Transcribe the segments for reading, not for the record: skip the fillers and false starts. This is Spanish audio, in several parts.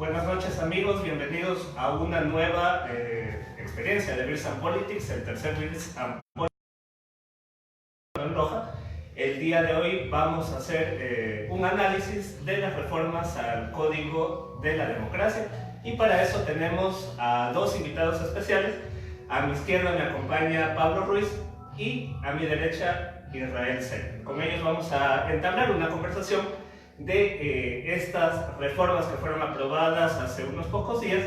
Buenas noches amigos, bienvenidos a una nueva experiencia de Beers and Politics, el tercer Beers and Politics en Loja. El día de hoy vamos a hacer un análisis de las reformas al Código de la Democracia y para eso tenemos a dos invitados especiales. A mi izquierda me acompaña Pablo Ruiz y a mi derecha Israel Sen. Con ellos vamos a entablar una conversación de estas reformas que fueron aprobadas hace unos pocos días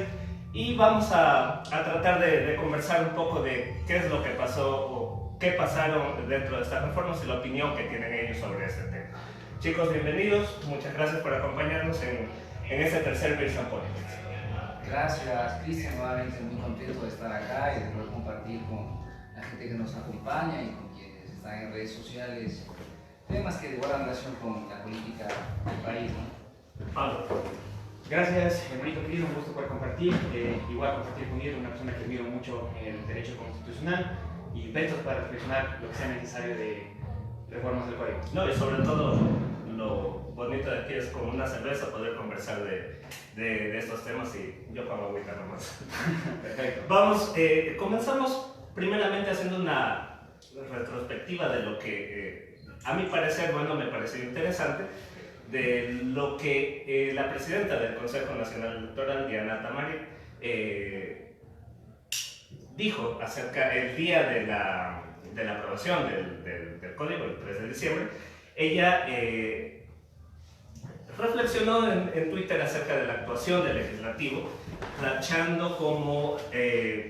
y vamos a tratar de conversar un poco de qué es lo que pasó o qué pasaron dentro de estas reformas y la opinión que tienen ellos sobre este tema. Chicos, bienvenidos, muchas gracias por acompañarnos en este tercer Beers and Politics. Gracias, Cristian, nuevamente muy contento de estar acá y de poder compartir con la gente que nos acompaña y con quienes están en redes sociales temas que guardan relación con la política del país, ¿no? Pablo. Gracias, hermanito querido, un gusto poder compartir. Igual compartir conmigo, una persona que admiro mucho el derecho constitucional y prestos para reflexionar lo que sea necesario de reformas del código. No, y sobre todo lo bonito de aquí es con una cerveza poder conversar de estos temas y yo como agüita nomás. Perfecto. Vamos, comenzamos primeramente haciendo una retrospectiva de lo que a mi parecer, bueno, me pareció interesante, de lo que la presidenta del Consejo Nacional Electoral, Diana Tamari, dijo acerca el día de la aprobación del código, el 3 de diciembre. Ella reflexionó en Twitter acerca de la actuación del legislativo, tachando como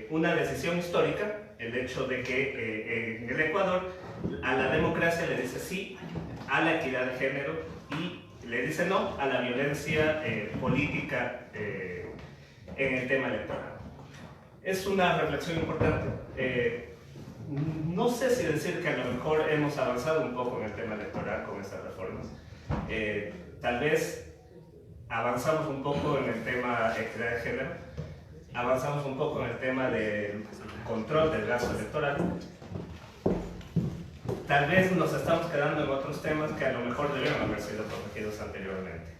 una decisión histórica el hecho de que en el Ecuador a la democracia le dice sí a la equidad de género y le dice no a la violencia política en el tema electoral. Es una reflexión importante. No sé si decir que a lo mejor hemos avanzado un poco en el tema electoral con estas reformas. Tal vez avanzamos un poco en el tema de equidad de género, avanzamos un poco en el tema del control del gasto electoral. Tal vez nos estamos quedando en otros temas que a lo mejor debieron haber sido protegidos anteriormente.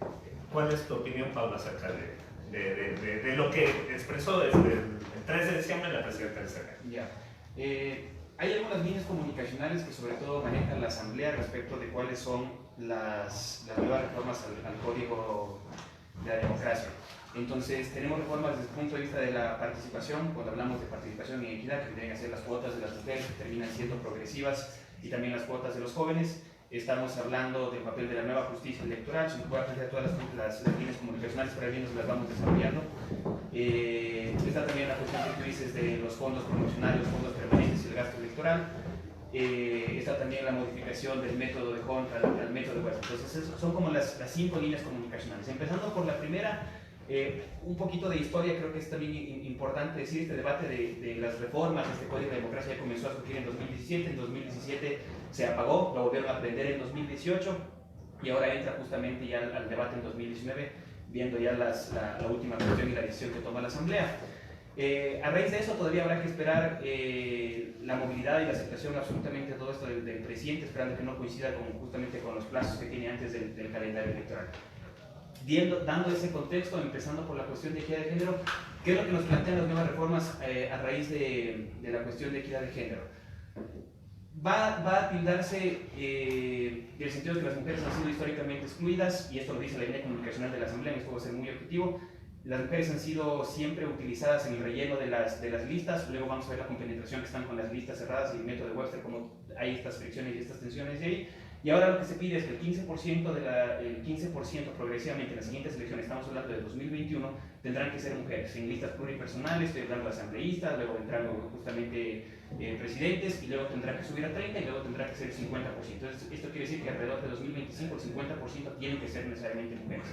¿Cuál es tu opinión, Pablo, acerca de lo que expresó desde el 3 de diciembre la presidenta del Senado? Ya. Hay algunas líneas comunicacionales que sobre todo manejan la Asamblea respecto de cuáles son las nuevas reformas al Código de la Democracia. Entonces, tenemos reformas desde el punto de vista de la participación, cuando hablamos de participación y equidad, que deben ser las cuotas de las mujeres, que terminan siendo progresivas, y también las cuotas de los jóvenes. Estamos hablando del papel de la nueva justicia electoral, si me puedo aprender todas las líneas comunicacionales, por ahí bien nos las vamos desarrollando. Está también la cuestión que tú dices de los fondos promocionales, los fondos permanentes y el gasto electoral. Está también la modificación del método de contra al método de Webster. Entonces, son como las 5 líneas comunicacionales. Empezando por la primera, un poquito de historia, creo que es también importante decir, este debate de las reformas, este Código de Democracia ya comenzó a surgir en 2017, en 2017 se apagó, lo volvieron a prender en 2018 y ahora entra justamente ya al debate en 2019, viendo ya la última cuestión y la decisión que toma la Asamblea. A raíz de eso todavía habrá que esperar la movilidad y la aceptación absolutamente de todo esto del presidente, esperando que no coincida justamente con los plazos que tiene antes del calendario electoral. Dando ese contexto, empezando por la cuestión de equidad de género, ¿qué es lo que nos plantean las nuevas reformas a raíz de la cuestión de equidad de género? Va a tildarse en el sentido de que las mujeres han sido históricamente excluidas, y esto lo dice la línea comunicacional de la Asamblea, esto va a ser muy objetivo. Las mujeres han sido siempre utilizadas en el relleno de las listas, luego vamos a ver la compenetración que están con las listas cerradas y el método de Webster, como hay estas fricciones y estas tensiones de ahí. Y ahora lo que se pide es que el 15% progresivamente en las siguientes elecciones, estamos hablando de 2021, tendrán que ser mujeres en listas pluripersonales, estoy hablando de asambleístas, luego vendrán justamente presidentes, y luego tendrán que subir a 30 y luego tendrá que ser 50%. Entonces, esto quiere decir que alrededor de 2025 el 50% tienen que ser necesariamente mujeres.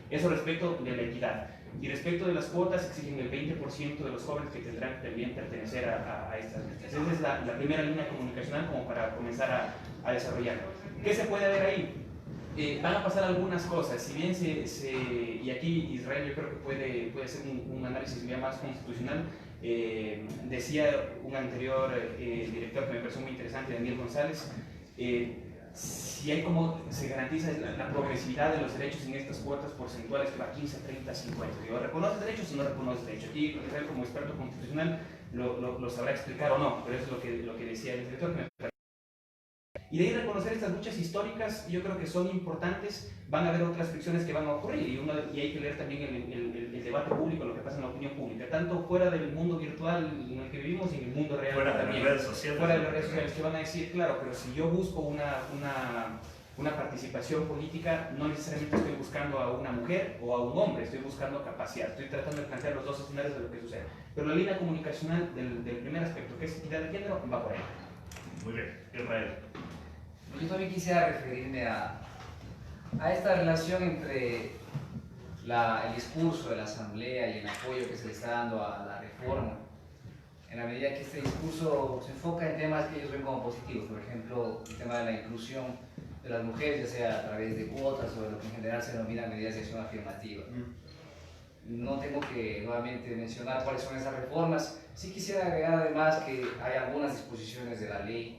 Eso respecto de la equidad. Y respecto de las cuotas, exigen el 20% de los jóvenes que tendrán que también pertenecer a estas listas. Esa es la primera línea comunicacional como para comenzar a desarrollarlo. ¿Qué se puede ver ahí? Van a pasar algunas cosas, si bien y aquí Israel yo creo que puede ser un análisis ya más constitucional. Decía un anterior director que me pareció muy interesante, Daniel González, si hay como se garantiza la progresividad de los derechos en estas cuotas porcentuales que va 15, 30, 50. Digo, ¿reconoces derechos o no reconoces derechos? Aquí, como experto constitucional, lo sabrá explicar o no, pero eso es lo que decía el director. Y de ahí reconocer estas luchas históricas, yo creo que son importantes. Van a haber otras fricciones que van a ocurrir y hay que leer también el debate público, lo que pasa en la opinión pública, tanto fuera del mundo virtual en el que vivimos y en el mundo real fuera también. De las redes sociales. Fuera de las redes sociales, que van a decir, claro, pero si yo busco una participación política, no necesariamente estoy buscando a una mujer o a un hombre, estoy buscando capacidad, estoy tratando de plantear los dos escenarios de lo que sucede. Pero la línea comunicacional del primer aspecto, que es equidad de género, va por ahí. Muy bien, Israel. Yo también quisiera referirme a esta relación entre el discurso de la Asamblea y el apoyo que se le está dando a la reforma, en la medida que este discurso se enfoca en temas que ellos ven como positivos, por ejemplo, el tema de la inclusión de las mujeres, ya sea a través de cuotas o de lo que en general se denomina medidas de acción afirmativa. No tengo que nuevamente mencionar cuáles son esas reformas. Sí quisiera agregar además que hay algunas disposiciones de la ley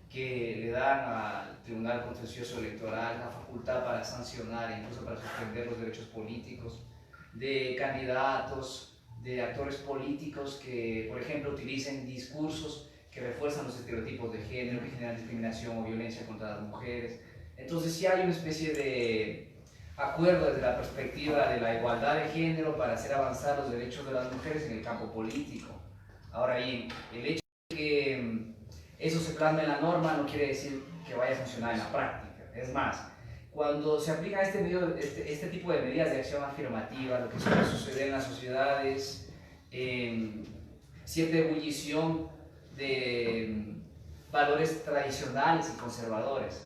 que le dan al Tribunal Contencioso Electoral la facultad para sancionar e incluso para suspender los derechos políticos de candidatos, de actores políticos que, por ejemplo, utilicen discursos que refuerzan los estereotipos de género, que generan discriminación o violencia contra las mujeres. Entonces sí hay una especie de acuerdo desde la perspectiva de la igualdad de género para hacer avanzar los derechos de las mujeres en el campo político. Ahora bien, el hecho de que eso se plasma en la norma no quiere decir que vaya a funcionar en la práctica. Es más, cuando se aplica este tipo de medidas de acción afirmativa, lo que suele suceder en la sociedad es cierta ebullición de valores tradicionales y conservadores.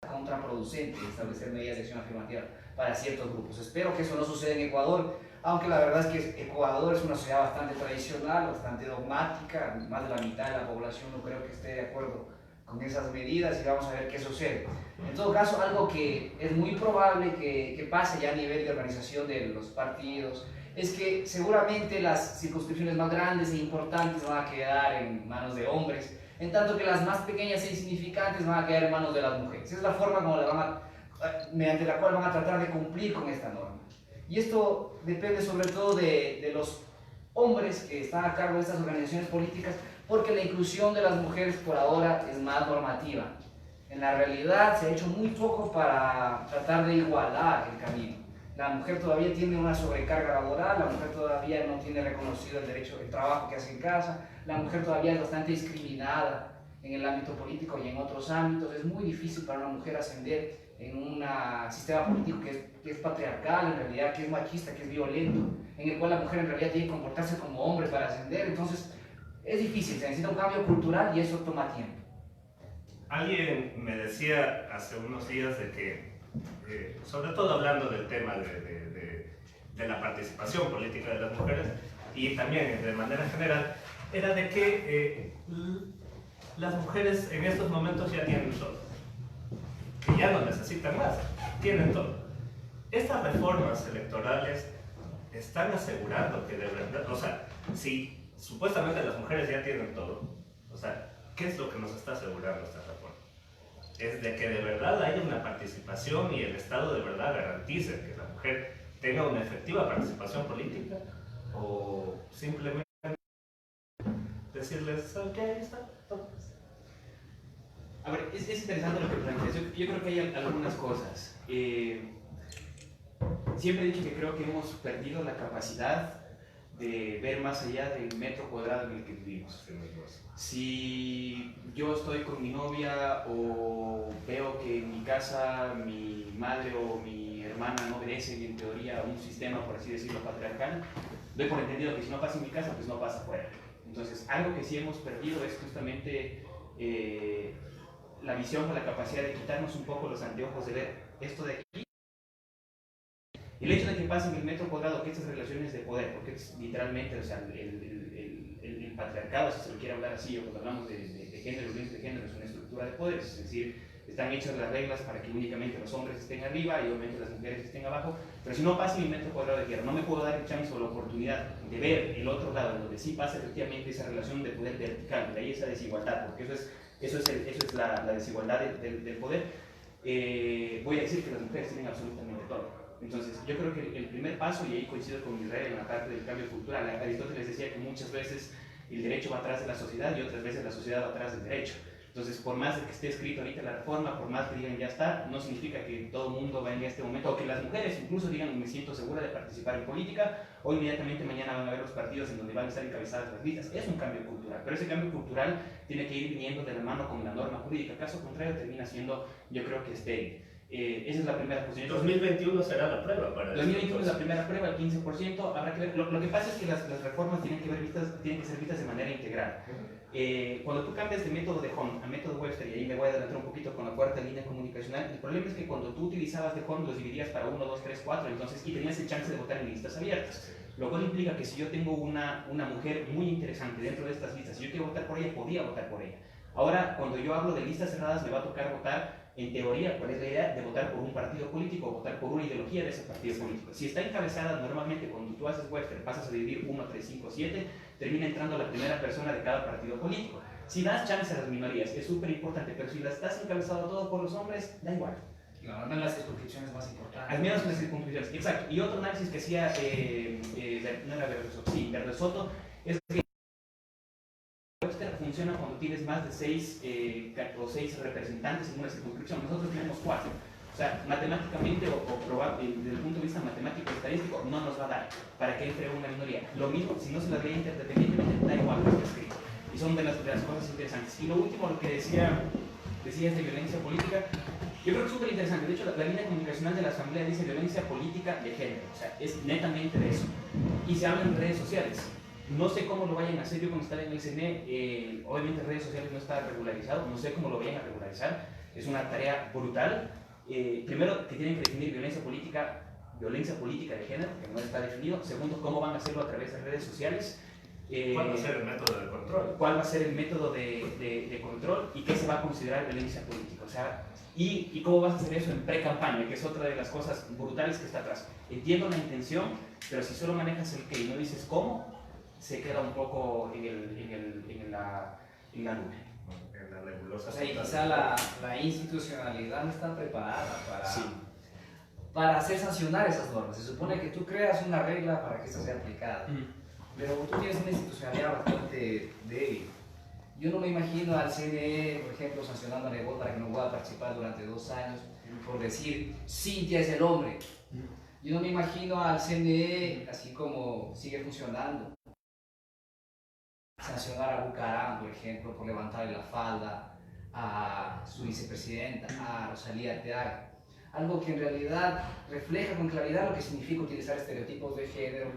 Contraproducente establecer medidas de acción afirmativa para ciertos grupos. Espero que eso no suceda en Ecuador, aunque la verdad es que Ecuador es una sociedad bastante tradicional, bastante dogmática, más de la mitad de la población no creo que esté de acuerdo con esas medidas y vamos a ver qué sucede. En todo caso, algo que es muy probable que pase ya a nivel de organización de los partidos es que seguramente las circunscripciones más grandes e importantes van a quedar en manos de hombres, en tanto que las más pequeñas e insignificantes van a quedar en manos de las mujeres. Esa es la forma como mediante la cual van a tratar de cumplir con esta norma. Y esto depende sobre todo de los hombres que están a cargo de estas organizaciones políticas, porque la inclusión de las mujeres por ahora es más normativa. En la realidad se ha hecho muy poco para tratar de igualar el camino. La mujer todavía tiene una sobrecarga laboral, la mujer todavía no tiene reconocido el derecho al trabajo que hace en casa, la mujer todavía es bastante discriminada en el ámbito político y en otros ámbitos. Es muy difícil para una mujer ascender en un sistema político que es patriarcal, en realidad, que es machista, que es violento, en el cual la mujer en realidad tiene que comportarse como hombre para ascender. Entonces es difícil, se necesita un cambio cultural y eso toma tiempo. Alguien me decía hace unos días de que, sobre todo hablando del tema de la participación política de las mujeres y también de manera general, era de que las mujeres en estos momentos ya tienen todo, que ya no necesitan más, tienen todo. Estas reformas electorales están asegurando que de verdad, o sea, si supuestamente las mujeres ya tienen todo, o sea, ¿qué es lo que nos está asegurando esta reforma? Es de que de verdad haya una participación y el Estado de verdad garantice que la mujer tenga una efectiva participación política, o simplemente decirles, ok, está todo. A ver, es interesante lo que planteas. Yo creo que hay algunas cosas. Siempre he dicho que creo que hemos perdido la capacidad de ver más allá del metro cuadrado en el que vivimos. Si yo estoy con mi novia o veo que en mi casa mi madre o mi hermana no obedecen en teoría a un sistema, por así decirlo, patriarcal, doy por entendido que si no pasa en mi casa, pues no pasa afuera. Entonces, algo que sí hemos perdido es justamente la visión o la capacidad de quitarnos un poco los anteojos de ver esto de aquí. El hecho de que pase en el metro cuadrado que estas relaciones de poder, porque es literalmente, o sea, el patriarcado, si se lo quiere hablar así, o cuando hablamos de género, violencia de género, es una estructura de poder, es decir, están hechas las reglas para que únicamente los hombres estén arriba y obviamente las mujeres estén abajo, pero si no pasa en el metro cuadrado de tierra, no me puedo dar el chance o la oportunidad de ver el otro lado, donde sí pasa efectivamente esa relación de poder vertical, de ahí esa desigualdad, porque eso es Eso es la desigualdad del poder. Voy a decir que las mujeres tienen absolutamente todo. Entonces, yo creo que el primer paso, y ahí coincido con Israel en la parte del cambio cultural, Aristóteles decía que muchas veces el derecho va atrás de la sociedad y otras veces la sociedad va atrás del derecho. Entonces, por más de que esté escrito ahorita la reforma, por más que digan ya está, no significa que todo el mundo va en este momento, o que las mujeres incluso digan me siento segura de participar en política, o inmediatamente mañana van a ver los partidos en donde van a estar encabezadas las listas. Es un cambio cultural, pero ese cambio cultural tiene que ir viniendo de la mano con la norma jurídica. Caso contrario, termina siendo, yo creo que estéril. Esa es la primera posición. 2021 será la prueba para 2021 es la primera prueba, el 15%, habrá que ver. Lo que pasa es que las reformas tienen que ser vistas de manera integral. Cuando tú cambias de método de Hond a método Webster, y ahí me voy a adelantar un poquito con la cuarta línea comunicacional, el problema es que cuando tú utilizabas de Hond los dividías para 1, 2, 3, 4, entonces, y tenías el chance de votar en listas abiertas. Lo cual implica que si yo tengo una mujer muy interesante dentro de estas listas, si yo quiero votar por ella, podía votar por ella. Ahora, cuando yo hablo de listas cerradas, me va a tocar votar, en teoría, ¿cuál es la idea? De votar por un partido político o votar por una ideología de ese partido político. Si está encabezada, normalmente cuando tú haces Webster, pasas a dividir 1, 3, 5, 7, termina entrando la primera persona de cada partido político. Si das chance a las minorías, es súper importante, pero si las estás encabezado todo por los hombres, da igual. Al menos las circunscripciones más importantes. Al menos las circunscripciones, exacto. Y otro análisis que hacía, no era Verde Soto, sí, Verde Soto, es que Webster funciona cuando tienes más de 6 representantes en una circunscripción. Nosotros tenemos 4. O sea, matemáticamente o desde el punto de vista matemático estadístico no nos va a dar para que entre una minoría. Lo mismo, si no se las lee interdependientemente, da igual lo que está escrito. Y son de las cosas interesantes. Y lo último, lo que decía de violencia política, yo creo que es súper interesante. De hecho, la línea comunicacional de la Asamblea dice violencia política de género. O sea, es netamente de eso. Y se habla en redes sociales. No sé cómo lo vayan a hacer. Yo cuando estaba en el CNE, obviamente en redes sociales no está regularizado. No sé cómo lo vayan a regularizar. Es una tarea brutal. Primero, que tienen que definir violencia política de género, que no está definido. Segundo, cómo van a hacerlo a través de redes sociales. ¿Cuál va a ser el método de control? ¿Cuál va a ser el método de control y qué se va a considerar violencia política? O sea, y cómo vas a hacer eso en pre-campaña, que es otra de las cosas brutales que está atrás. Entiendo la intención, pero si solo manejas el qué y no dices cómo, se queda un poco en la nube. En la nebulosa. O sea, y quizá la institucionalidad no está preparada para hacer sancionar esas normas. Se supone que tú creas una regla para que esta sea aplicada. Pero tú tienes una institucionalidad bastante débil. Yo no me imagino al CNE, por ejemplo, sancionando a Nebot para que no pueda participar durante 2 años por decir Cintia es el hombre. Yo no me imagino al CNE, así como sigue funcionando, sancionar a Bucaram, por ejemplo, por levantarle la falda a su vicepresidenta, a Rosalía Arteaga. Algo que en realidad refleja con claridad lo que significa utilizar estereotipos de género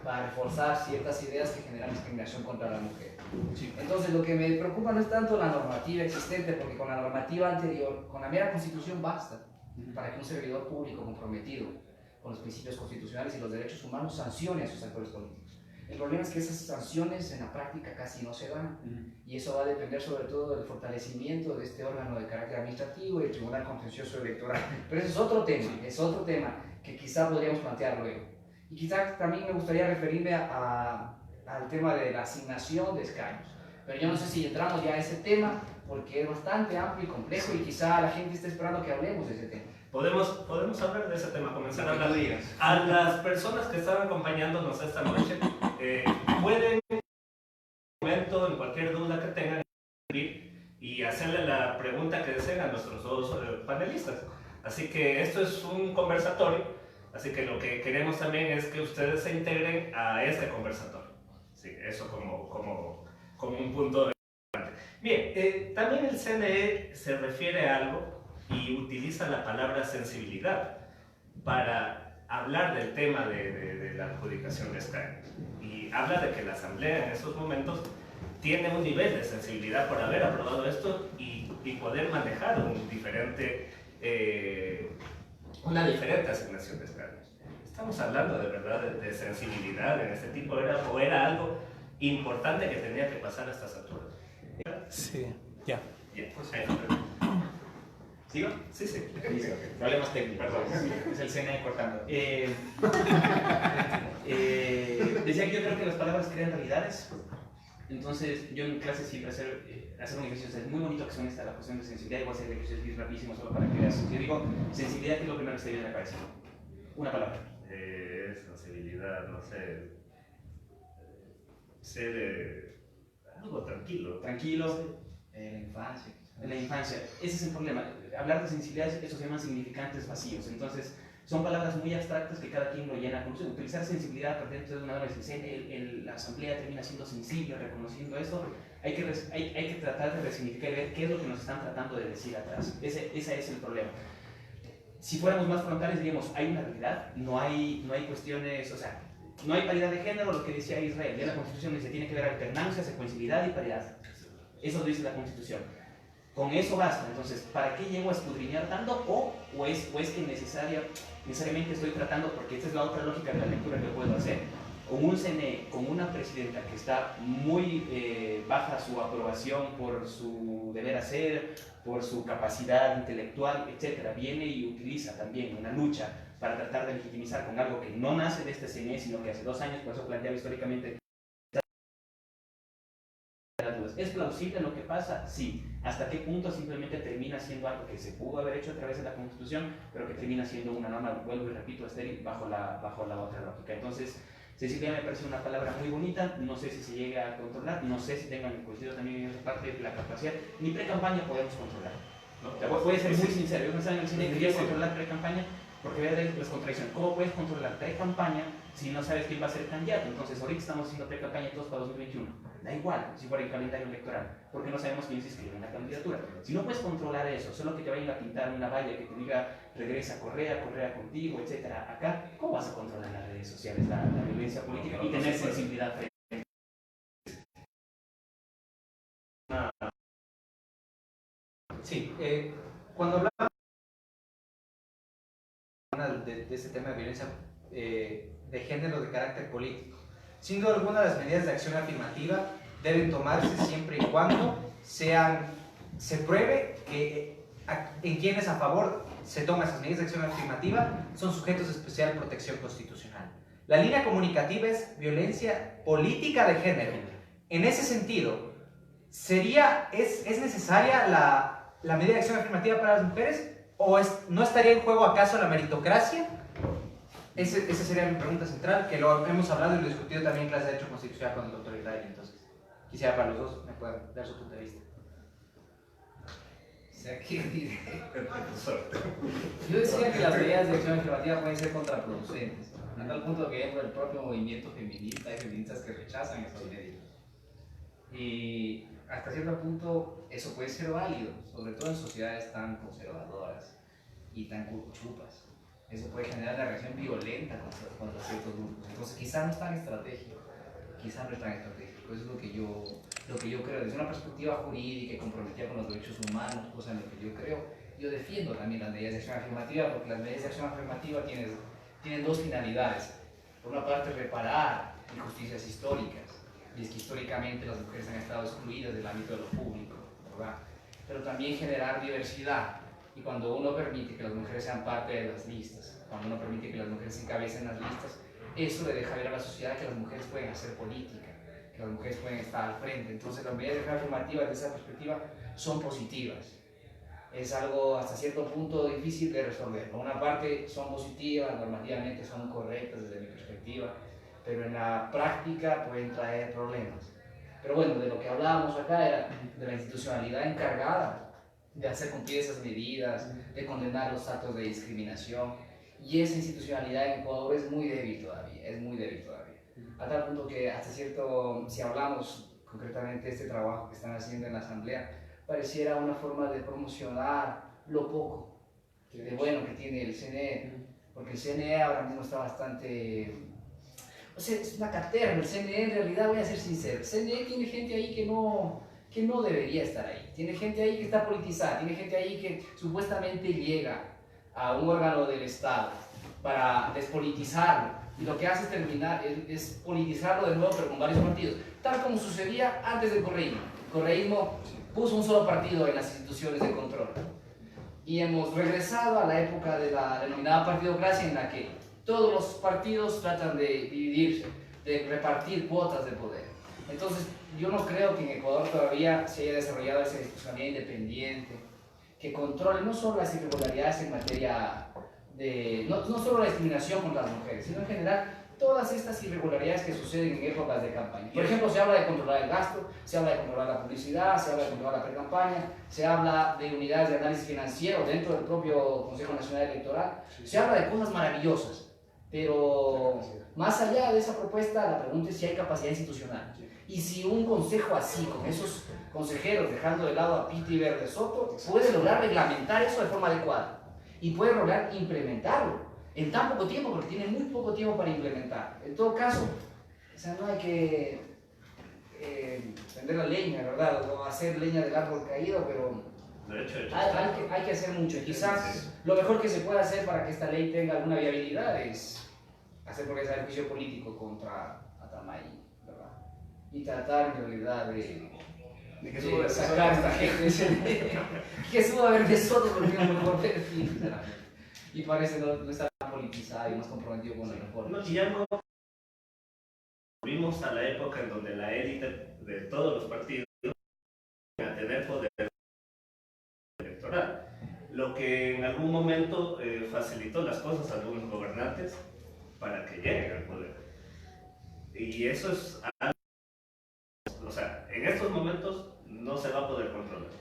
para reforzar ciertas ideas que generan discriminación contra la mujer. Entonces, lo que me preocupa no es tanto la normativa existente, porque con la normativa anterior, con la mera constitución basta para que un servidor público comprometido con los principios constitucionales y los derechos humanos sancione a sus actores políticos. El problema es que esas sanciones en la práctica casi no se dan, y eso va a depender sobre todo del fortalecimiento de este órgano de carácter administrativo y el Tribunal Contencioso Electoral. Pero ese es otro tema que quizá podríamos plantear luego. Y quizás también me gustaría referirme al tema de la asignación de escaños. Pero yo no sé si entramos ya a ese tema, porque es bastante amplio y complejo, y quizá la gente está esperando que hablemos de ese tema. Podemos hablar de ese tema, comenzar a hablar. A las personas que están acompañándonos esta noche, pueden, en momento, en cualquier duda que tengan, y hacerle la pregunta que deseen a nuestros 2 panelistas. Así que esto es un conversatorio. Así que lo que queremos también es que ustedes se integren a este conversatorio. Sí, eso como un punto importante. Bien, también el CNE se refiere a algo y utiliza la palabra sensibilidad para hablar del tema de la adjudicación de escaños. Y habla de que la Asamblea en estos momentos tiene un nivel de sensibilidad por haber aprobado esto y poder manejar una diferente asignación de escaños. Estamos hablando de verdad de sensibilidad en este tipo, era algo importante que tenía que pasar a estas alturas. Sí, ya. Pues, ¿Sigo? Sí. Problemas técnicos. Perdón. Es el CNE cortando. Decía que yo creo que las palabras crean realidades. Entonces, yo en clase siempre hacer un ejercicio, es muy bonito que son la cuestión de sensibilidad, igual hacer ejercicios bien rapidísimo solo para que veas. Yo digo, sensibilidad, ¿qué es lo primero que se te viene a la cabeza? Una palabra. Sensibilidad, no sé. Ser algo tranquilo. Tranquilo. En la infancia. En la infancia. Ese es el problema. Hablar de sensibilidad, eso se llaman significantes vacíos. Entonces, son palabras muy abstractas que cada quien lo llena con su. Utilizar sensibilidad a partir de una adolescencia, la asamblea termina siendo sensible, reconociendo esto. Hay que tratar de resignificar y ver qué es lo que nos están tratando de decir atrás. Ese es el problema. Si fuéramos más frontales, diríamos, hay una realidad, no hay cuestiones, o sea, no hay paridad de género, lo que decía Israel. Ya la Constitución dice, tiene que haber alternancia, secuencialidad y paridad. Eso lo dice la Constitución. Con eso basta. Entonces, ¿para qué llego a escudriñar tanto? ¿O es que necesariamente estoy tratando, porque esta es la otra lógica de la lectura que puedo hacer, con un CNE, con una presidenta que está muy baja su aprobación por su deber hacer, por su capacidad intelectual, etc., viene y utiliza también una lucha para tratar de legitimizar con algo que no nace de este CNE, sino que hace 2 años, por eso planteaba históricamente. ¿Es plausible lo que pasa? Sí. ¿Hasta qué punto simplemente termina siendo algo que se pudo haber hecho a través de la Constitución, pero que termina siendo una norma, vuelvo y repito, estéril bajo la otra lógica? Entonces, sensibilidad me parece una palabra muy bonita, no sé si se llega a controlar, no sé si tengan coincidido también en esa parte de la capacidad, ni pre-campaña podemos controlar. ¿No? O sea, voy a ser muy sincero, yo pensaba en el cine que quería controlar pre-campaña, porque voy a ver las contradicciones. ¿Cómo puedes controlar pre-campaña si no sabes quién va a ser candidato? Entonces, ahorita estamos haciendo pre-campaña todos para 2021. Da igual si fuera el calendario electoral, porque no sabemos quién se inscribe en la candidatura. Si no puedes controlar eso, solo que te vayan a pintar una valla que te diga regresa Correa contigo, etc. Acá, ¿cómo vas a controlar las redes sociales, la violencia política y tener sensibilidad frente? Sí, cuando hablamos de este tema de violencia de género de carácter político, sin duda alguna las medidas de acción afirmativa deben tomarse siempre y cuando se pruebe que en quienes a favor se toman esas medidas de acción afirmativa son sujetos de especial protección constitucional. La línea comunicativa es violencia política de género. En ese sentido, ¿es necesaria la medida de acción afirmativa para las mujeres? ¿O no estaría en juego acaso la meritocracia? Esa sería mi pregunta central, que lo hemos hablado y lo discutido también en clase de Derecho Constitucional con el doctor Israel. Entonces, quisiera para los dos me puedan dar su punto de vista. O sea, ¿qué diré? El profesor. Yo decía que las medidas de acción afirmativa pueden ser contraproducentes, a tal punto que el propio movimiento feminista, hay feministas que rechazan esas medidas. Y hasta cierto punto eso puede ser válido, sobre todo en sociedades tan conservadoras y tan curcuchupas. Eso puede generar una reacción violenta contra ciertos grupos. Entonces quizá no es tan estratégico, eso es lo que yo creo. Desde una perspectiva jurídica y comprometida con los derechos humanos, cosa en lo que yo creo, yo defiendo también las medidas de acción afirmativa, porque las medidas de acción afirmativa tienen 2 finalidades. Por una parte, reparar injusticias históricas, y es que históricamente las mujeres han estado excluidas del ámbito de lo público, ¿verdad? Pero también generar diversidad. Y cuando uno permite que las mujeres sean parte de las listas, cuando uno permite que las mujeres encabecen las listas, eso le deja ver a la sociedad que las mujeres pueden hacer política, que las mujeres pueden estar al frente. Entonces las medidas afirmativas desde esa perspectiva son positivas. Es algo hasta cierto punto difícil de resolver. Por una parte son positivas, normativamente son correctas desde mi perspectiva, pero en la práctica pueden traer problemas. Pero bueno, de lo que hablábamos acá era de la institucionalidad encargada de hacer cumplir esas medidas, de condenar los actos de discriminación, y esa institucionalidad en Ecuador es muy débil todavía, a tal punto que hasta cierto, si hablamos concretamente de este trabajo que están haciendo en la Asamblea, pareciera una forma de promocionar lo poco de bueno que tiene el CNE, porque el CNE ahora mismo está bastante... O sea, es una caterva. El CNE, en realidad, voy a ser sincero, el CNE tiene gente ahí que no debería estar ahí, tiene gente ahí que está politizada, tiene gente ahí que supuestamente llega a un órgano del Estado para despolitizarlo, y lo que hace es politizarlo de nuevo, pero con varios partidos, tal como sucedía antes del correísmo. El correísmo puso un solo partido en las instituciones de control, y hemos regresado a la época de la denominada partidocracia, en la que todos los partidos tratan de dividirse, de repartir cuotas de poder. Entonces, yo no creo que en Ecuador todavía se haya desarrollado esa institucionalidad independiente que controle no solo las irregularidades en materia de, no solo la discriminación contra las mujeres, sino en general todas estas irregularidades que suceden en épocas de campaña. Por ejemplo, se habla de controlar el gasto, se habla de controlar la publicidad, se habla de controlar la pre-campaña, se habla de unidades de análisis financiero dentro del propio Consejo Nacional Electoral, se habla de cosas maravillosas, pero más allá de esa propuesta, la pregunta es si hay capacidad institucional. Y si un consejo así, con esos consejeros dejando de lado a Piti Verde Soto, puede lograr reglamentar eso de forma adecuada y puede lograr implementarlo en tan poco tiempo, porque tiene muy poco tiempo para implementar. En todo caso, o sea, no hay que prender la leña, ¿verdad? O hacer leña del árbol caído, pero hay que hacer mucho. Y quizás lo mejor que se puede hacer para que esta ley tenga alguna viabilidad es hacer progresar el juicio político contra Atamay, ¿verdad? Y tratar en realidad de sacar a esta gente, que suba a ver de Soto porque tiene un mejor perfil, sinceramente. Y parece no estar politizado y más comprometido con la reforma. Y ya no volvimos a la época en donde la élite de todos los partidos a tener poder electoral, lo que en algún momento facilitó las cosas a algunos gobernantes para que lleguen al poder. Y eso es algo, o sea, en estos momentos no se va a poder controlar.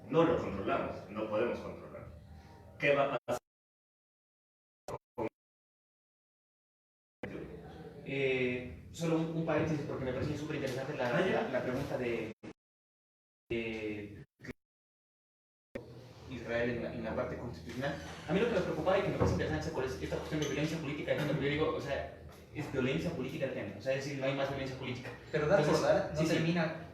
No lo controlamos, no podemos controlar. ¿Qué va a pasar? Solo un paréntesis porque me parece súper interesante la pregunta de Israel en la parte constitucional. A mí lo que me preocupaba y que me parece interesante es esta cuestión de violencia política de género. Yo digo, o sea, es violencia política de género, o sea, es decir, no hay más violencia política. Pero dar por dar no termina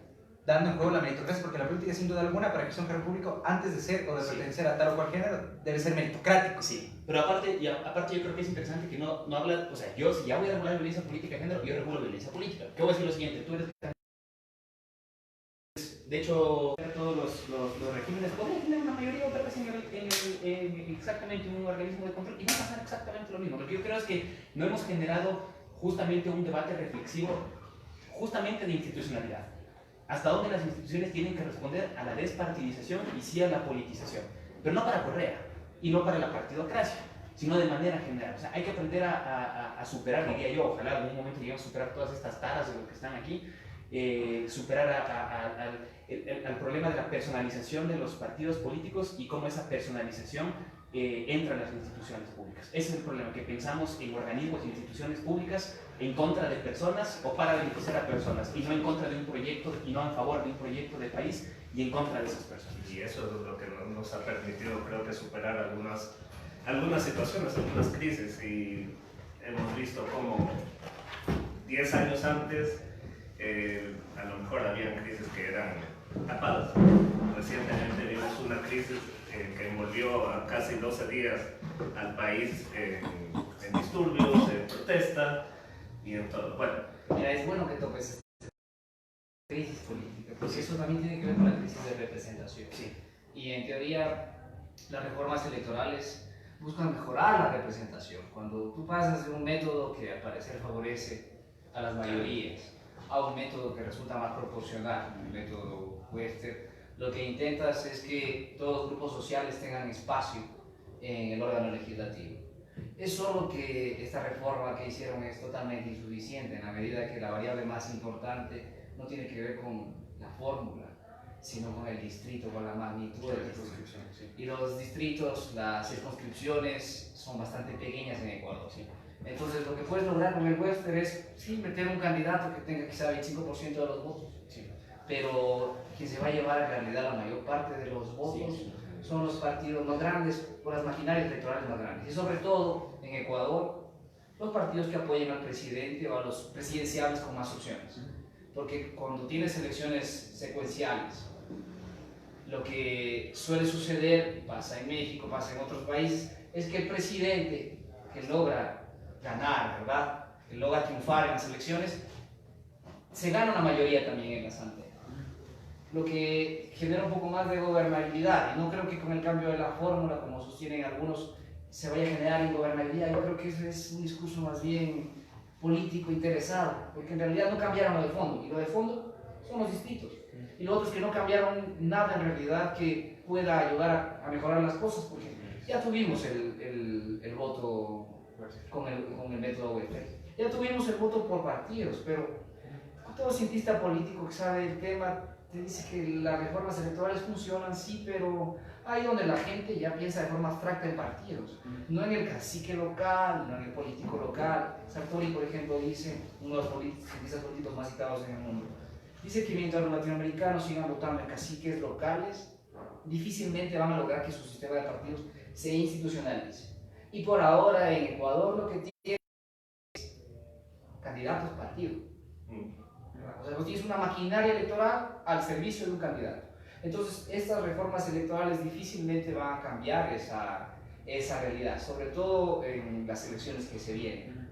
dando en juego la meritocracia, porque la política, sin duda alguna, para que sea un cargo público, antes de ser o de pertenecer a tal o cual género, debe ser meritocrático. Sí, pero aparte yo creo que es interesante que no habla, o sea, yo si ya voy a regular violencia política de género, yo regulo violencia política. ¿Qué voy a decir lo siguiente? Tú eres... De hecho, todos los regímenes podrían tener una mayoría otra vez en exactamente un organismo de control y va a pasar exactamente lo mismo. Lo que yo creo es que no hemos generado justamente un debate reflexivo justamente de institucionalidad. Hasta dónde las instituciones tienen que responder a la despartidización y sí a la politización. Pero no para Correa y no para la partidocracia, sino de manera general. O sea, hay que aprender a superar, diría yo, ojalá en algún momento lleguemos a superar todas estas taras de los que están aquí, superar al problema de la personalización de los partidos políticos y cómo esa personalización entra en las instituciones públicas. Ese es el problema, que pensamos en organismos e instituciones públicas en contra de personas o para beneficiar a personas y no en contra de un proyecto y no en favor de un proyecto de país y en contra de esas personas. Y eso es lo que nos ha permitido, creo que, superar algunas situaciones, algunas crisis, y hemos visto cómo 10 años antes a lo mejor habían crisis que eran tapadas. Recientemente vimos una crisis que envolvió a casi 12 días al país en disturbios, en protesta y en todo. Bueno, mira, es bueno que toques esta crisis política, porque eso también tiene que ver con la crisis de representación. Sí. Y en teoría, las reformas electorales buscan mejorar la representación. Cuando tú pasas de un método que al parecer favorece a las mayorías a un método que resulta más proporcional, el método Webster, lo que intentas es que todos los grupos sociales tengan espacio en el órgano legislativo. Es solo que esta reforma que hicieron es totalmente insuficiente, en la medida que la variable más importante no tiene que ver con la fórmula, sino con el distrito, con la magnitud del distrito. Y los distritos, las circunscripciones son bastante pequeñas en Ecuador. Sí. Entonces, lo que puedes lograr con el Webster es sí, meter un candidato que tenga quizá 25% de los votos, sí, pero quien se va a llevar en realidad la mayor parte de los votos son los partidos más grandes o las maquinarias electorales más grandes. Y sobre todo en Ecuador, los partidos que apoyen al presidente o a los presidenciables con más opciones. Porque cuando tienes elecciones secuenciales, lo que suele suceder, pasa en México, pasa en otros países, es que el presidente que logra ganar, ¿verdad?, que logra triunfar en las elecciones, se gana una mayoría también en la asamblea, lo que genera un poco más de gobernabilidad. Y no creo que con el cambio de la fórmula, como sostienen algunos, se vaya a generar ingobernabilidad. Yo creo que ese es un discurso más bien político interesado, porque en realidad no cambiaron lo de fondo, y lo de fondo son los distritos. Y lo otro es que no cambiaron nada en realidad que pueda ayudar a mejorar las cosas, porque ya tuvimos el voto con el método Welfare. Ya tuvimos el voto por partidos, pero todo cientista político que sabe el tema te dice que las reformas electorales funcionan, sí, pero ahí donde la gente ya piensa de forma abstracta en partidos, no en el cacique local, no en el político local. Sartori, por ejemplo, dice, uno de los cientistas políticos más citados en el mundo, dice que mientras los latinoamericanos sigan votando en caciques locales, difícilmente van a lograr que su sistema de partidos se institucionalice. Y por ahora en Ecuador lo que tiene es candidatos partidos. O sea, tienes una maquinaria electoral al servicio de un candidato. Entonces, estas reformas electorales difícilmente van a cambiar esa realidad, sobre todo en las elecciones que se vienen.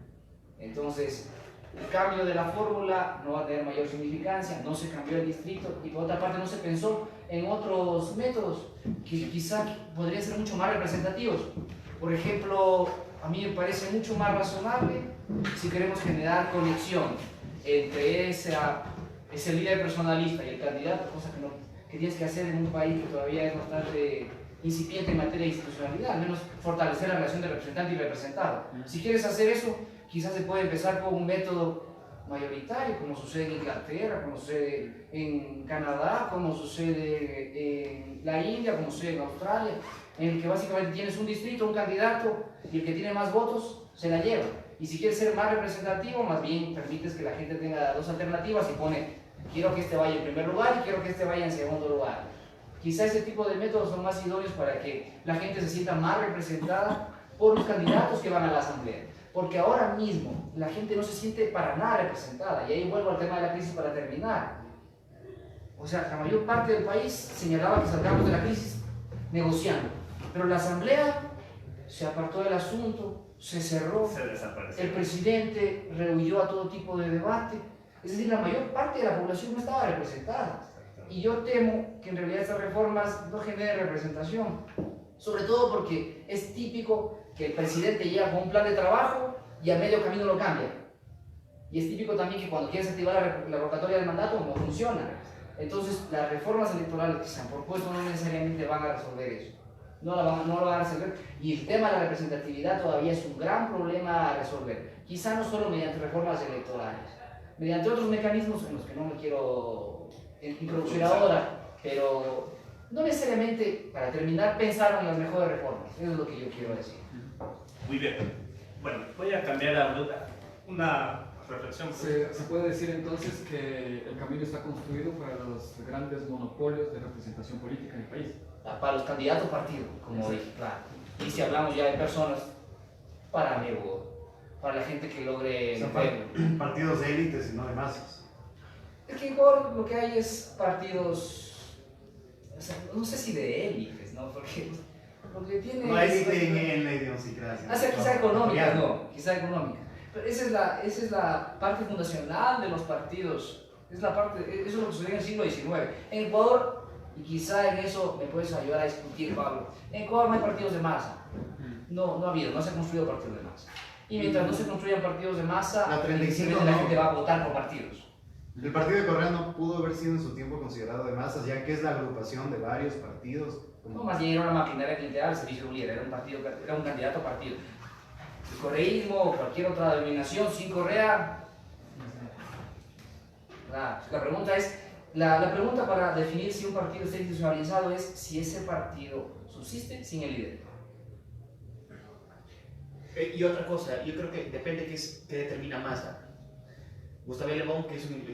Entonces, el cambio de la fórmula no va a tener mayor significancia, no se cambió el distrito y por otra parte no se pensó en otros métodos que quizá podrían ser mucho más representativos. Por ejemplo, a mí me parece mucho más razonable si queremos generar conexión entre ese líder personalista y el candidato, cosa que tienes que hacer en un país que todavía es bastante incipiente en materia de institucionalidad, al menos fortalecer la relación de representante y representado. Si quieres hacer eso, quizás se puede empezar con un método mayoritario, como sucede en Inglaterra, como sucede en Canadá, como sucede en la India, como sucede en Australia, en el que básicamente tienes un distrito, un candidato, y el que tiene más votos se la lleva. Y si quieres ser más representativo, más bien permites que la gente tenga dos alternativas y pone, quiero que este vaya en primer lugar y quiero que este vaya en segundo lugar. Quizá ese tipo de métodos son más idóneos para que la gente se sienta más representada por los candidatos que van a la asamblea. Porque ahora mismo la gente no se siente para nada representada. Y ahí vuelvo al tema de la crisis para terminar. O sea, la mayor parte del país señalaba que salgamos de la crisis negociando. Pero la asamblea se apartó del asunto, se cerró, Se desapareció. el presidente rehuyó a todo tipo de debate. Es decir, la mayor parte de la población no estaba representada. Y yo temo que en realidad estas reformas no generen representación. Sobre todo porque es típico que el presidente llega con un plan de trabajo y a medio camino lo cambia. Y es típico también que cuando quieres activar la rotatoria del mandato no funciona. Entonces, las reformas electorales que se han propuesto no necesariamente van a resolver eso. No lo van a resolver. Y el tema de la representatividad todavía es un gran problema a resolver. Quizá no solo mediante reformas electorales, mediante otros mecanismos en los que no me quiero introducir ahora, pero no necesariamente, para terminar, pensaron en las mejores reformas. Eso es lo que yo quiero decir. Muy bien. Bueno, voy a cambiar a una reflexión. Se puede decir entonces que el camino está construido para los grandes monopolios de representación política en el país. Para los candidatos partidos, como dije, claro. Y si hablamos ya de personas, para para la gente que logre... Partidos de élites y no de masas. Es que igual lo que hay es partidos, o sea, no sé si de élites, ¿no? Porque tiene... No hay élite en la idiosincrasia. O sea, quizá económica, no, quizá económica. Pero esa es la parte fundacional de los partidos. Eso es lo que sucedió en el siglo XIX. En Ecuador, y quizá en eso me puedes ayudar a discutir, Pablo, en Ecuador no hay partidos de masa. No ha habido, no se han construido partidos de masa. Y mientras no se construyan partidos de masa, La 35 la no. gente va a votar por partidos. El partido de Correa no pudo haber sido en su tiempo considerado de masas, ya que es la agrupación de varios partidos. No, más bien era una maquinaria clientelar al servicio de un líder, era un candidato a partido. El correísmo o cualquier otra denominación sin Correa. La pregunta para definir si un partido está institucionalizado es si ese partido subsiste sin el líder. Y otra cosa, yo creo que depende qué determina masa. Gustave Le Bon, que es un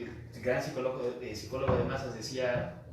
gran psicólogo de masas, decía,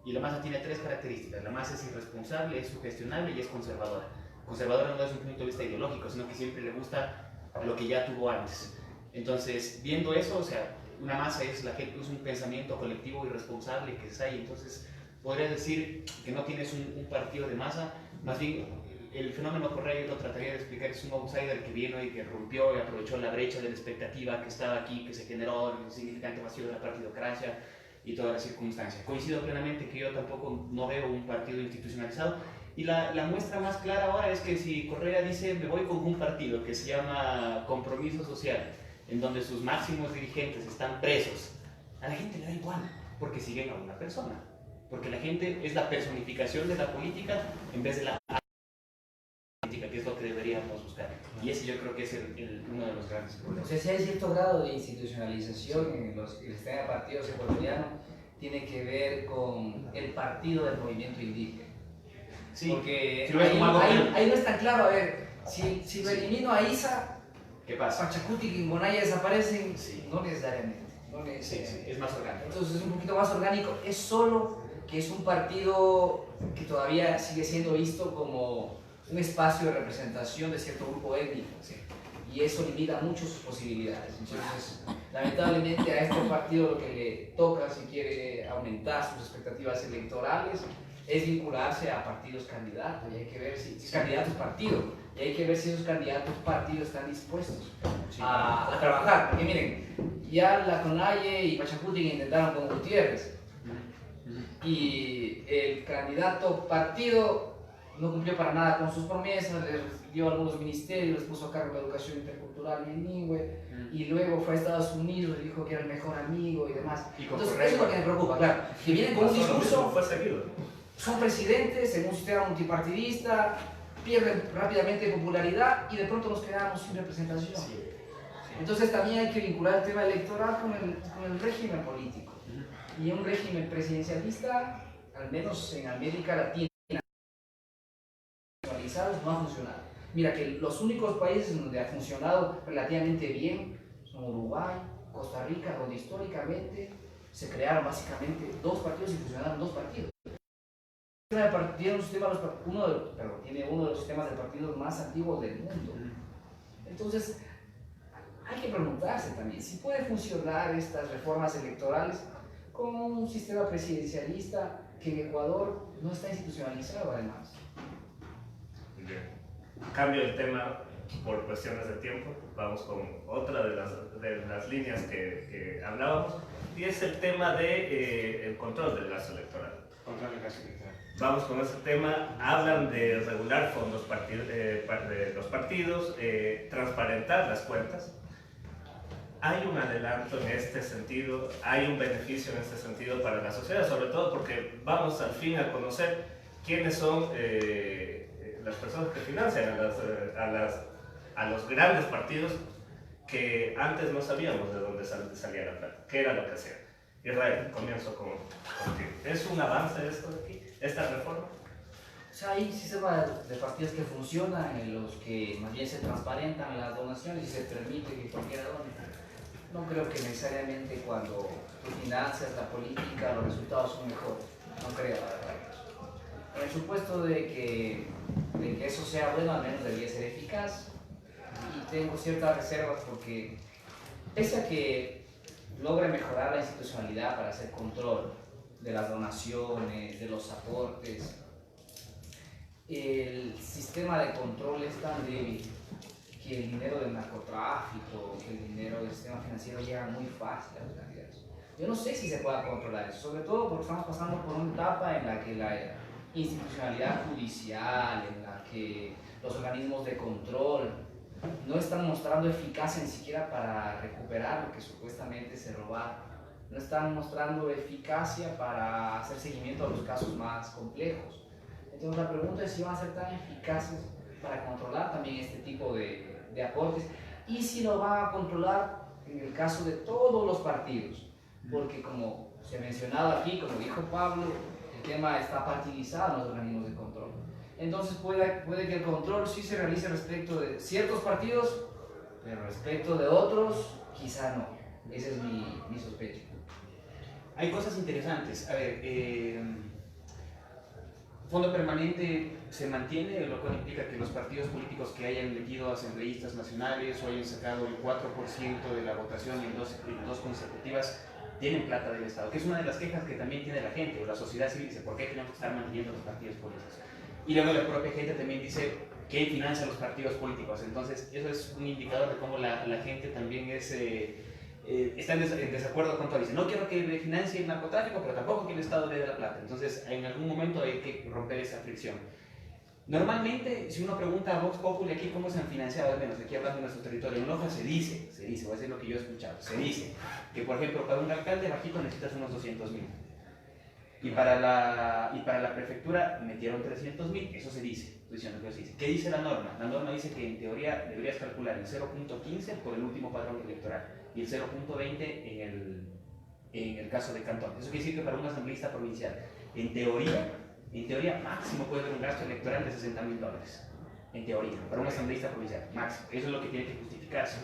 y la masa tiene tres características. La masa es irresponsable, es sugestionable y es conservadora. Conservadora no desde un punto de vista ideológico, sino que siempre le gusta lo que ya tuvo antes. Entonces, viendo eso, o sea, una masa es un pensamiento colectivo irresponsable que está ahí. Entonces, podrías decir que no tienes un partido de masa, más bien el fenómeno Correa, yo lo trataría de explicar, es un outsider que vino y que rompió y aprovechó la brecha de la expectativa que estaba aquí, que se generó el significante vacío de la partidocracia y toda la circunstancia. Coincido plenamente que yo tampoco no veo un partido institucionalizado, y la muestra más clara ahora es que si Correa dice me voy con un partido que se llama Compromiso Social, en donde sus máximos dirigentes están presos, a la gente le da igual, porque siguen a una persona. Porque la gente es la personificación de la política en vez de la política, que es lo que deberíamos buscar. Y ese yo creo que es uno de los grandes O problemas. sea, si hay cierto grado de institucionalización en el sistema de partidos ecuatorianos, tiene que ver con el partido del movimiento indígena. Sí, Porque si lo ves como algo ahí no es tan claro. A ver, si lo elimino a Isa, ¿qué pasa? Pachacuti y Quimbonaya desaparecen. Sí. No necesariamente. No Sí, necesariamente. sí, es más orgánico. Entonces es un poquito más orgánico. Es solo que es un partido que todavía sigue siendo visto como un espacio de representación de cierto grupo étnico. Sí. Y eso limita mucho sus posibilidades. Entonces, lamentablemente a este partido lo que le toca, si quiere aumentar sus expectativas electorales, es vincularse a partidos candidatos. Y hay que ver si candidatos partidos. Y hay que ver si esos candidatos partidos están dispuestos a trabajar. Porque miren, ya la CONAIE y Pachacuti intentaron con Gutiérrez. Y el candidato partido no cumplió para nada con sus promesas, les dio algunos ministerios, les puso a cargo de la educación intercultural bilingüe, y luego fue a Estados Unidos y dijo que era el mejor amigo y demás. Y con Entonces, correcto. eso es lo que me preocupa, claro. Que vienen con un discurso, fue seguido. son presidentes en un sistema multipartidista, pierden rápidamente popularidad y de pronto nos quedamos sin representación. Sí. Entonces también hay que vincular el tema electoral con el régimen político. Y un régimen presidencialista, al menos en América Latina, no ha funcionado. Mira que los únicos países donde ha funcionado relativamente bien son Uruguay, Costa Rica, donde históricamente se crearon básicamente dos partidos y funcionaron dos partidos. Tiene uno de los sistemas de partidos más antiguos del mundo. Entonces, hay que preguntarse también si puede funcionar estas reformas electorales con un sistema presidencialista que en Ecuador no está institucionalizado además. Bien. Cambio el tema por cuestiones de tiempo. Vamos con otra de las líneas que hablábamos, y es el tema de el control del gasto electoral. Control del gasto electoral. Vamos con ese tema. Hablan de regular fondos de los partidos, transparentar las cuentas. Hay un adelanto en este sentido, hay un beneficio en este sentido para la sociedad, sobre todo porque vamos al fin a conocer quiénes son las personas que financian a los grandes partidos, que antes no sabíamos de dónde salía la plata, qué era lo que hacían. Israel, comienzo contigo. ¿Es un avance esto de aquí, esta reforma? O sea, hay sistemas de partidos que funcionan, en los que más bien se transparentan las donaciones y se permite que cualquiera done. No creo que necesariamente cuando tú financias la política los resultados son mejores. No creo, la verdad. En el supuesto de que eso sea bueno, al menos debería ser eficaz. Y tengo ciertas reservas porque, pese a que logre mejorar la institucionalidad para hacer control de las donaciones, de los aportes, el sistema de control es tan débil que el dinero del narcotráfico, que el dinero del sistema financiero llega muy fácil a los candidatos. Yo no sé si se pueda controlar eso, sobre todo porque estamos pasando por una etapa en la que la institucionalidad judicial, en la que los organismos de control no están mostrando eficacia ni siquiera para recuperar lo que supuestamente se robaron. No están mostrando eficacia para hacer seguimiento a los casos más complejos. Entonces la pregunta es si van a ser tan eficaces para controlar también este tipo de aportes, y si lo van a controlar en el caso de todos los partidos, porque como se ha mencionado aquí, como dijo Pablo, el tema está partidizado en los organismos de control. Entonces puede que el control sí se realice respecto de ciertos partidos, pero respecto de otros quizá no. Esa es mi sospecha. Hay cosas interesantes. A ver, fondo permanente se mantiene, lo cual implica que los partidos políticos que hayan elegido asambleístas nacionales o hayan sacado el 4% de la votación en dos consecutivas tienen plata del Estado, que es una de las quejas que también tiene la gente, o la sociedad civil dice, ¿por qué tenemos que estar manteniendo los partidos políticos? Y luego la propia gente también dice, ¿quién financia los partidos políticos? Entonces, eso es un indicador de cómo la gente también está en desacuerdo con todo. Dice, no quiero que me financie el narcotráfico, pero tampoco que el Estado le dé la plata. Entonces, en algún momento hay que romper esa fricción. Normalmente, si uno pregunta a Vox Populi aquí cómo se han financiado, al menos aquí hablando de nuestro territorio, en Loja se dice, voy a decir lo que yo he escuchado, se dice que, por ejemplo, para un alcalde bajito necesitas unos 200.000. Y para la prefectura metieron 300.000, eso se dice, estoy diciendo que eso se dice. ¿Qué dice la norma? La norma dice que en teoría deberías calcular el 0.15 por el último padrón electoral y el 0.20 en el caso de cantón. Eso quiere decir que para un asambleísta provincial, en teoría máximo puede haber un gasto electoral de $60.000. En teoría, para un asambleísta provincial, máximo. Eso es lo que tiene que justificarse.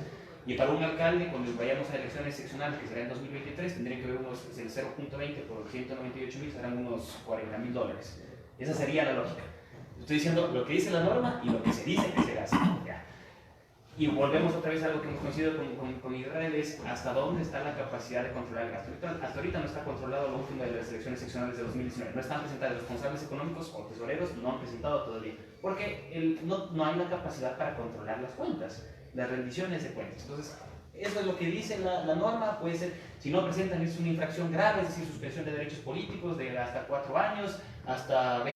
Y para un alcalde, cuando vayamos a elecciones seccionales, que será en 2023, tendría que haber el 0.20 por 198.000, serán unos $40.000. Esa sería la lógica. Estoy diciendo lo que dice la norma y lo que se dice que se gasta. Ya. Y volvemos otra vez a algo que hemos coincidido con Israel, es hasta dónde está la capacidad de controlar el gasto electoral. Hasta ahorita no está controlado lo último de las elecciones seccionales de 2019. No están presentados responsables económicos o tesoreros, no han presentado todavía. Porque no hay la capacidad para controlar las cuentas, las rendiciones de cuentas. Entonces, eso es lo que dice la norma. Puede ser, si no presentan, es una infracción grave, es decir, suspensión de derechos políticos de hasta 4 años, hasta 20.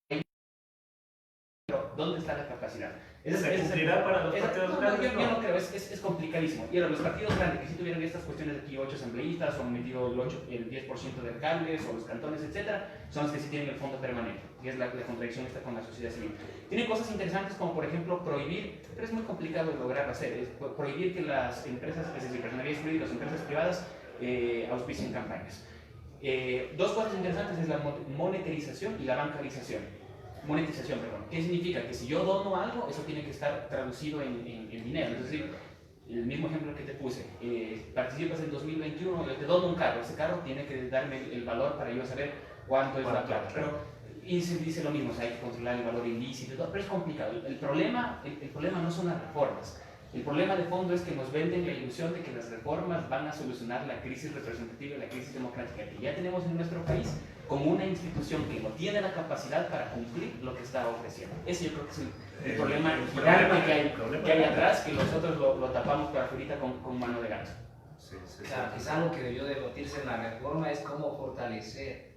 Pero, ¿dónde está la capacidad? ¿Se cumplirá para los partidos grandes? Yo no creo, es complicadísimo. Y ahora, los partidos grandes que sí tuvieran estas cuestiones de aquí 8 asambleístas, o han metido el 10% de alcaldes, o los cantones, etcétera, son los que sí tienen el fondo permanente, y es la contradicción esta con la sociedad civil. Tiene cosas interesantes como, por ejemplo, prohibir, pero es muy complicado de lograr hacer, es prohibir que las empresas, es decir, personalidades jurídicas, empresas privadas, auspicien campañas. Dos cosas interesantes es la monetización y la bancarización. Monetización, perdón. ¿Qué significa? Que si yo dono algo, eso tiene que estar traducido en dinero. Es decir, el mismo ejemplo que te puse, participas en 2021, yo te dono un carro, ese carro tiene que darme el valor para yo saber cuánto es la plata. Y se dice lo mismo, o sea, hay que controlar el valor ilícito, pero es complicado. El problema no son las reformas. El problema de fondo es que nos venden la ilusión de que las reformas van a solucionar la crisis representativa y la crisis democrática que ya tenemos en nuestro país, como una institución que no tiene la capacidad para cumplir lo que está ofreciendo. Ese yo creo que es el problema gigante que hay atrás, que nosotros lo tapamos para afuera con mano de gato. Sí. Claro, quizá lo que debió debatirse en la reforma es cómo fortalecer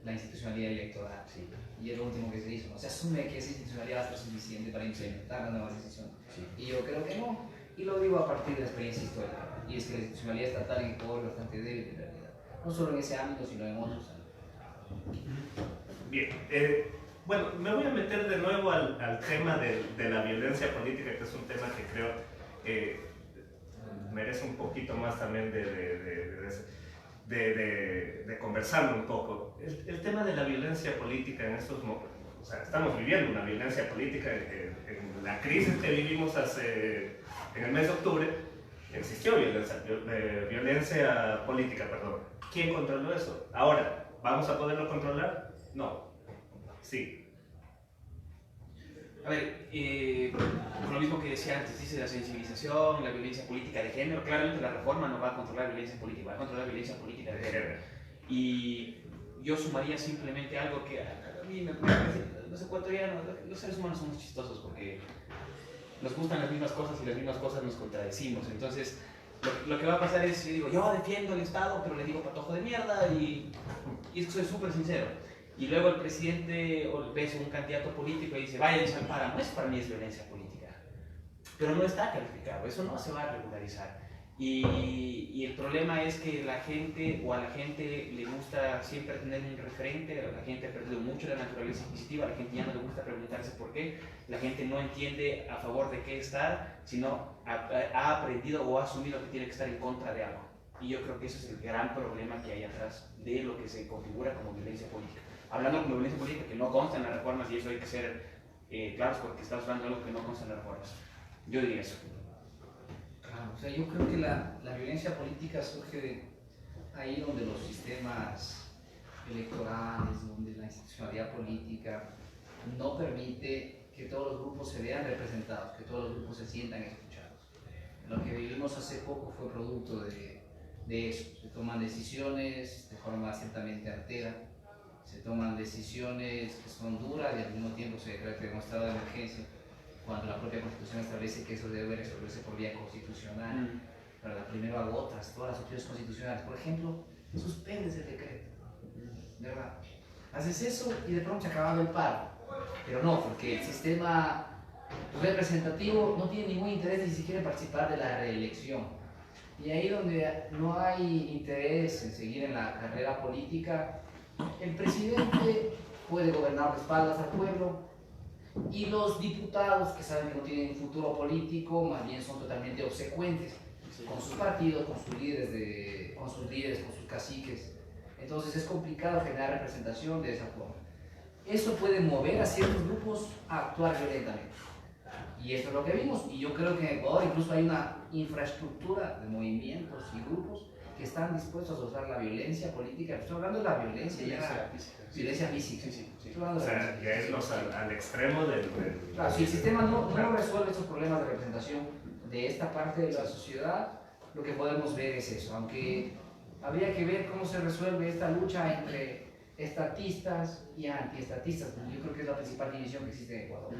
la institucionalidad electoral. Sí. Y es lo último que se hizo. Se asume que esa institucionalidad va a ser suficiente para implementar las nuevas decisiones. Sí. Y yo creo que no. Y lo digo a partir de la experiencia histórica. Y es que la institucionalidad estatal en Ecuador es bastante débil en realidad. No solo en ese ámbito, sino en otros ámbitos. Bien, bueno, me voy a meter de nuevo al tema de la violencia política, que es un tema que creo merece un poquito más también de conversarlo un poco. El tema de la violencia política en estos momentos, o sea, estamos viviendo una violencia política en la crisis que vivimos en el mes de octubre, existió violencia política, perdón. ¿Quién controló eso? Ahora, ¿vamos a poderlo controlar? No. Sí. A ver, con lo mismo que decía antes, dice la sensibilización, la violencia política de género. Claramente la reforma no va a controlar violencia política, va a controlar violencia política de género. Y yo sumaría simplemente algo que a mí me parece, los ecuatorianos, los seres humanos somos chistosos porque nos gustan las mismas cosas y las mismas cosas nos contradecimos. Entonces, lo que va a pasar es, yo digo, yo defiendo el Estado, pero le digo patojo de mierda y soy súper sincero. Y luego el presidente o un candidato político y dice, váyanse al páramo. Eso para mí es violencia política. Pero no está calificado, eso no se va a regularizar. Y el problema es que a la gente le gusta siempre tener un referente, la gente ha perdido mucho la naturaleza inquisitiva, a la gente ya no le gusta preguntarse por qué, la gente no entiende a favor de qué estar, sino ha aprendido o ha asumido que tiene que estar en contra de algo. Y yo creo que ese es el gran problema que hay atrás de lo que se configura como violencia política. Hablando como violencia política que no consta en las reformas, y eso hay que ser claros porque estamos hablando de algo que no consta en las reformas. Yo diría eso. Claro, o sea, yo creo que la violencia política surge ahí donde los sistemas electorales, donde la institucionalidad política no permite que todos los grupos se vean representados, que todos los grupos se sientan escuchados. Lo que vivimos hace poco fue producto de eso. Se toman decisiones de forma ciertamente artera, se toman decisiones que son duras y al mismo tiempo se declara un estado de emergencia, cuando la propia Constitución establece que eso debe resolverse por vía constitucional. Para la primera gotas, todas las opciones constitucionales. Por ejemplo, suspendes el decreto, ¿verdad? Haces eso y de pronto se acababa el paro. Pero no, porque el sistema representativo no tiene ningún interés ni siquiera en participar de la reelección. Y ahí donde no hay interés en seguir en la carrera política, el presidente puede gobernar de espaldas al pueblo y los diputados que saben que no tienen futuro político, más bien son totalmente obsecuentes con sus partidos, con sus líderes, con sus caciques. Entonces es complicado generar representación de esa forma. Eso puede mover a ciertos grupos a actuar violentamente. Y esto es lo que vimos. Y yo creo que en Ecuador incluso hay una infraestructura de movimientos y grupos que están dispuestos a usar la violencia política. Estoy hablando de la violencia violencia física. O sea, ya irnos al extremo del... Claro, si el sistema no resuelve estos problemas de representación de esta parte de la sociedad, lo que podemos ver es eso. Aunque habría que ver cómo se resuelve esta lucha entre estatistas y antiestatistas. Yo creo que es la principal división que existe en Ecuador.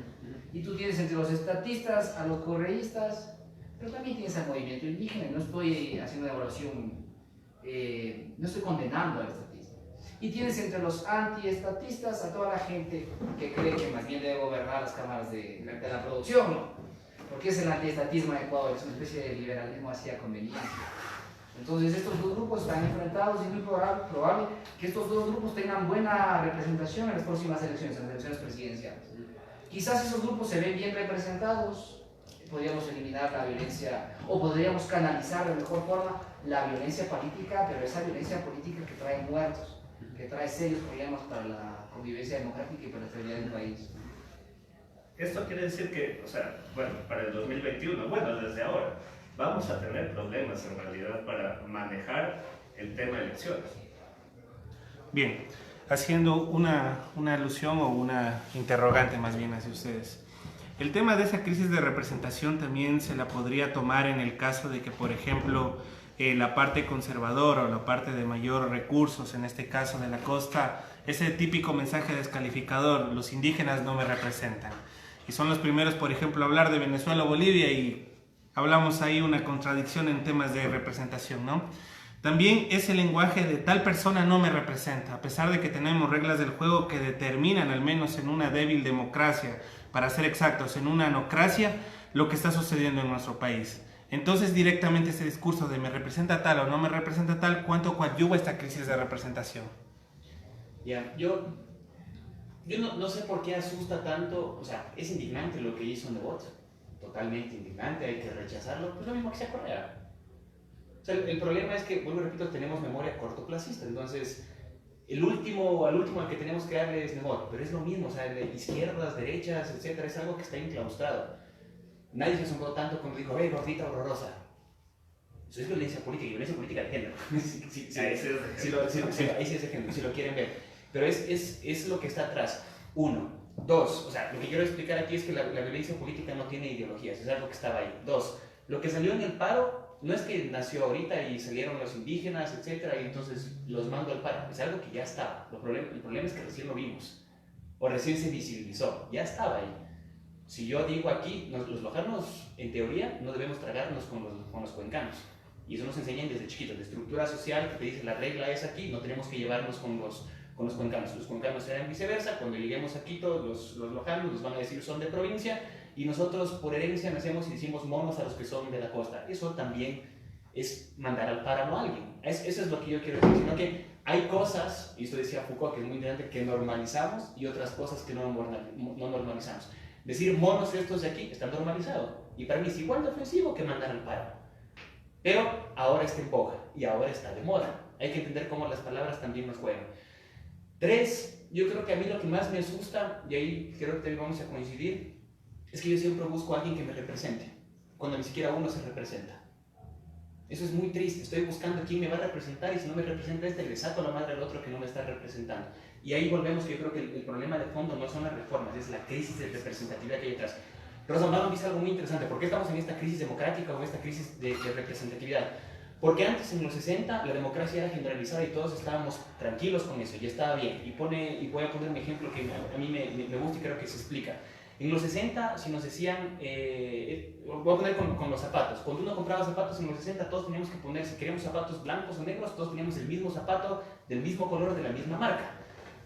Y tú tienes entre los estatistas a los correístas, pero también tienes al movimiento indígena. No estoy haciendo una evaluación, no estoy condenando al estatista. Y tienes entre los antiestatistas a toda la gente que cree que más bien debe gobernar las cámaras de la producción, ¿no? Porque es el antiestatismo en Ecuador, es una especie de liberalismo hacia conveniencia. Entonces estos dos grupos están enfrentados y es muy probable que estos dos grupos tengan buena representación en las próximas elecciones, en las elecciones presidenciales. Quizás esos grupos se ven bien representados, podríamos eliminar la violencia o podríamos canalizar de mejor forma la violencia política, pero esa violencia política que trae muertos, que trae serios problemas para la convivencia democrática y para la estabilidad del país. Esto quiere decir que, o sea, bueno, para el 2021, bueno, desde ahora, vamos a tener problemas en realidad para manejar el tema de elecciones. Bien, haciendo una alusión o una interrogante más bien hacia ustedes. El tema de esa crisis de representación también se la podría tomar en el caso de que, por ejemplo, la parte conservadora o la parte de mayor recursos, en este caso de la costa, ese típico mensaje descalificador, los indígenas no me representan. Y son los primeros, por ejemplo, a hablar de Venezuela o Bolivia y hablamos ahí una contradicción en temas de representación, ¿no? También ese lenguaje de tal persona no me representa, a pesar de que tenemos reglas del juego que determinan, al menos en una débil democracia, para ser exactos, en una anocracia, lo que está sucediendo en nuestro país. Entonces, directamente ese discurso de me representa tal o no me representa tal, ¿cuánto coadyuva esta crisis de representación? Ya, yo no sé por qué asusta tanto, o sea, es indignante lo que hizo Nebot, totalmente indignante, hay que rechazarlo, pues lo mismo que sea Correa. O sea, el problema es que, vuelvo y repito, tenemos memoria cortoplacista, entonces al último al que tenemos que darle es Nebot, pero es lo mismo, o sea, de izquierdas, derechas, etcétera, es algo que está enclaustrado. Nadie se asombró tanto cuando dijo, gordita horrorosa. Eso es violencia política de género. Ahí sí es de género, si lo quieren ver. Pero es lo que está atrás. Uno. Dos, o sea, lo que quiero explicar aquí es que la violencia política no tiene ideologías, es algo que estaba ahí. Dos, lo que salió en el paro no es que nació ahorita y salieron los indígenas, etcétera, y entonces los mando al paro. Es algo que ya estaba. El problema es que recién lo vimos, o recién se visibilizó, ya estaba ahí. Si yo digo aquí, los lojanos, en teoría, no debemos tragarnos con los cuencanos. Y eso nos enseñan desde chiquitos, de estructura social, que te dice la regla es aquí, no tenemos que llevarnos con los cuencanos. Los cuencanos serán viceversa, cuando lleguemos a Quito, los lojanos nos van a decir son de provincia, y nosotros por herencia nacemos y decimos monos a los que son de la costa. Eso también es mandar al páramo a alguien. Eso es lo que yo quiero decir, sino que hay cosas, y esto decía Foucault, que es muy interesante, que normalizamos y otras cosas que no normalizamos. Decir monos estos de aquí está normalizado, y para mí es igual de ofensivo que mandar al páramo. Pero ahora está en boga y ahora está de moda. Hay que entender cómo las palabras también nos juegan. Tres, yo creo que a mí lo que más me asusta, y ahí creo que también vamos a coincidir, es que yo siempre busco a alguien que me represente, cuando ni siquiera uno se representa. Eso es muy triste, estoy buscando quién me va a representar y si no me representa le saco la madre al otro que no me está representando. Y ahí volvemos, que yo creo que el problema de fondo no son las reformas, es la crisis de representatividad que hay detrás. Rosa Mauro dice algo muy interesante, ¿por qué estamos en esta crisis democrática o en esta crisis de representatividad? Porque antes, en los 60, la democracia era generalizada y todos estábamos tranquilos con eso, y estaba bien. Y voy a poner un ejemplo que a mí me gusta y creo que se explica. En los 60, si nos decían, voy a poner con los zapatos. Cuando uno compraba zapatos en los 60, todos teníamos que poner, si queríamos zapatos blancos o negros, todos teníamos el mismo zapato, del mismo color, de la misma marca.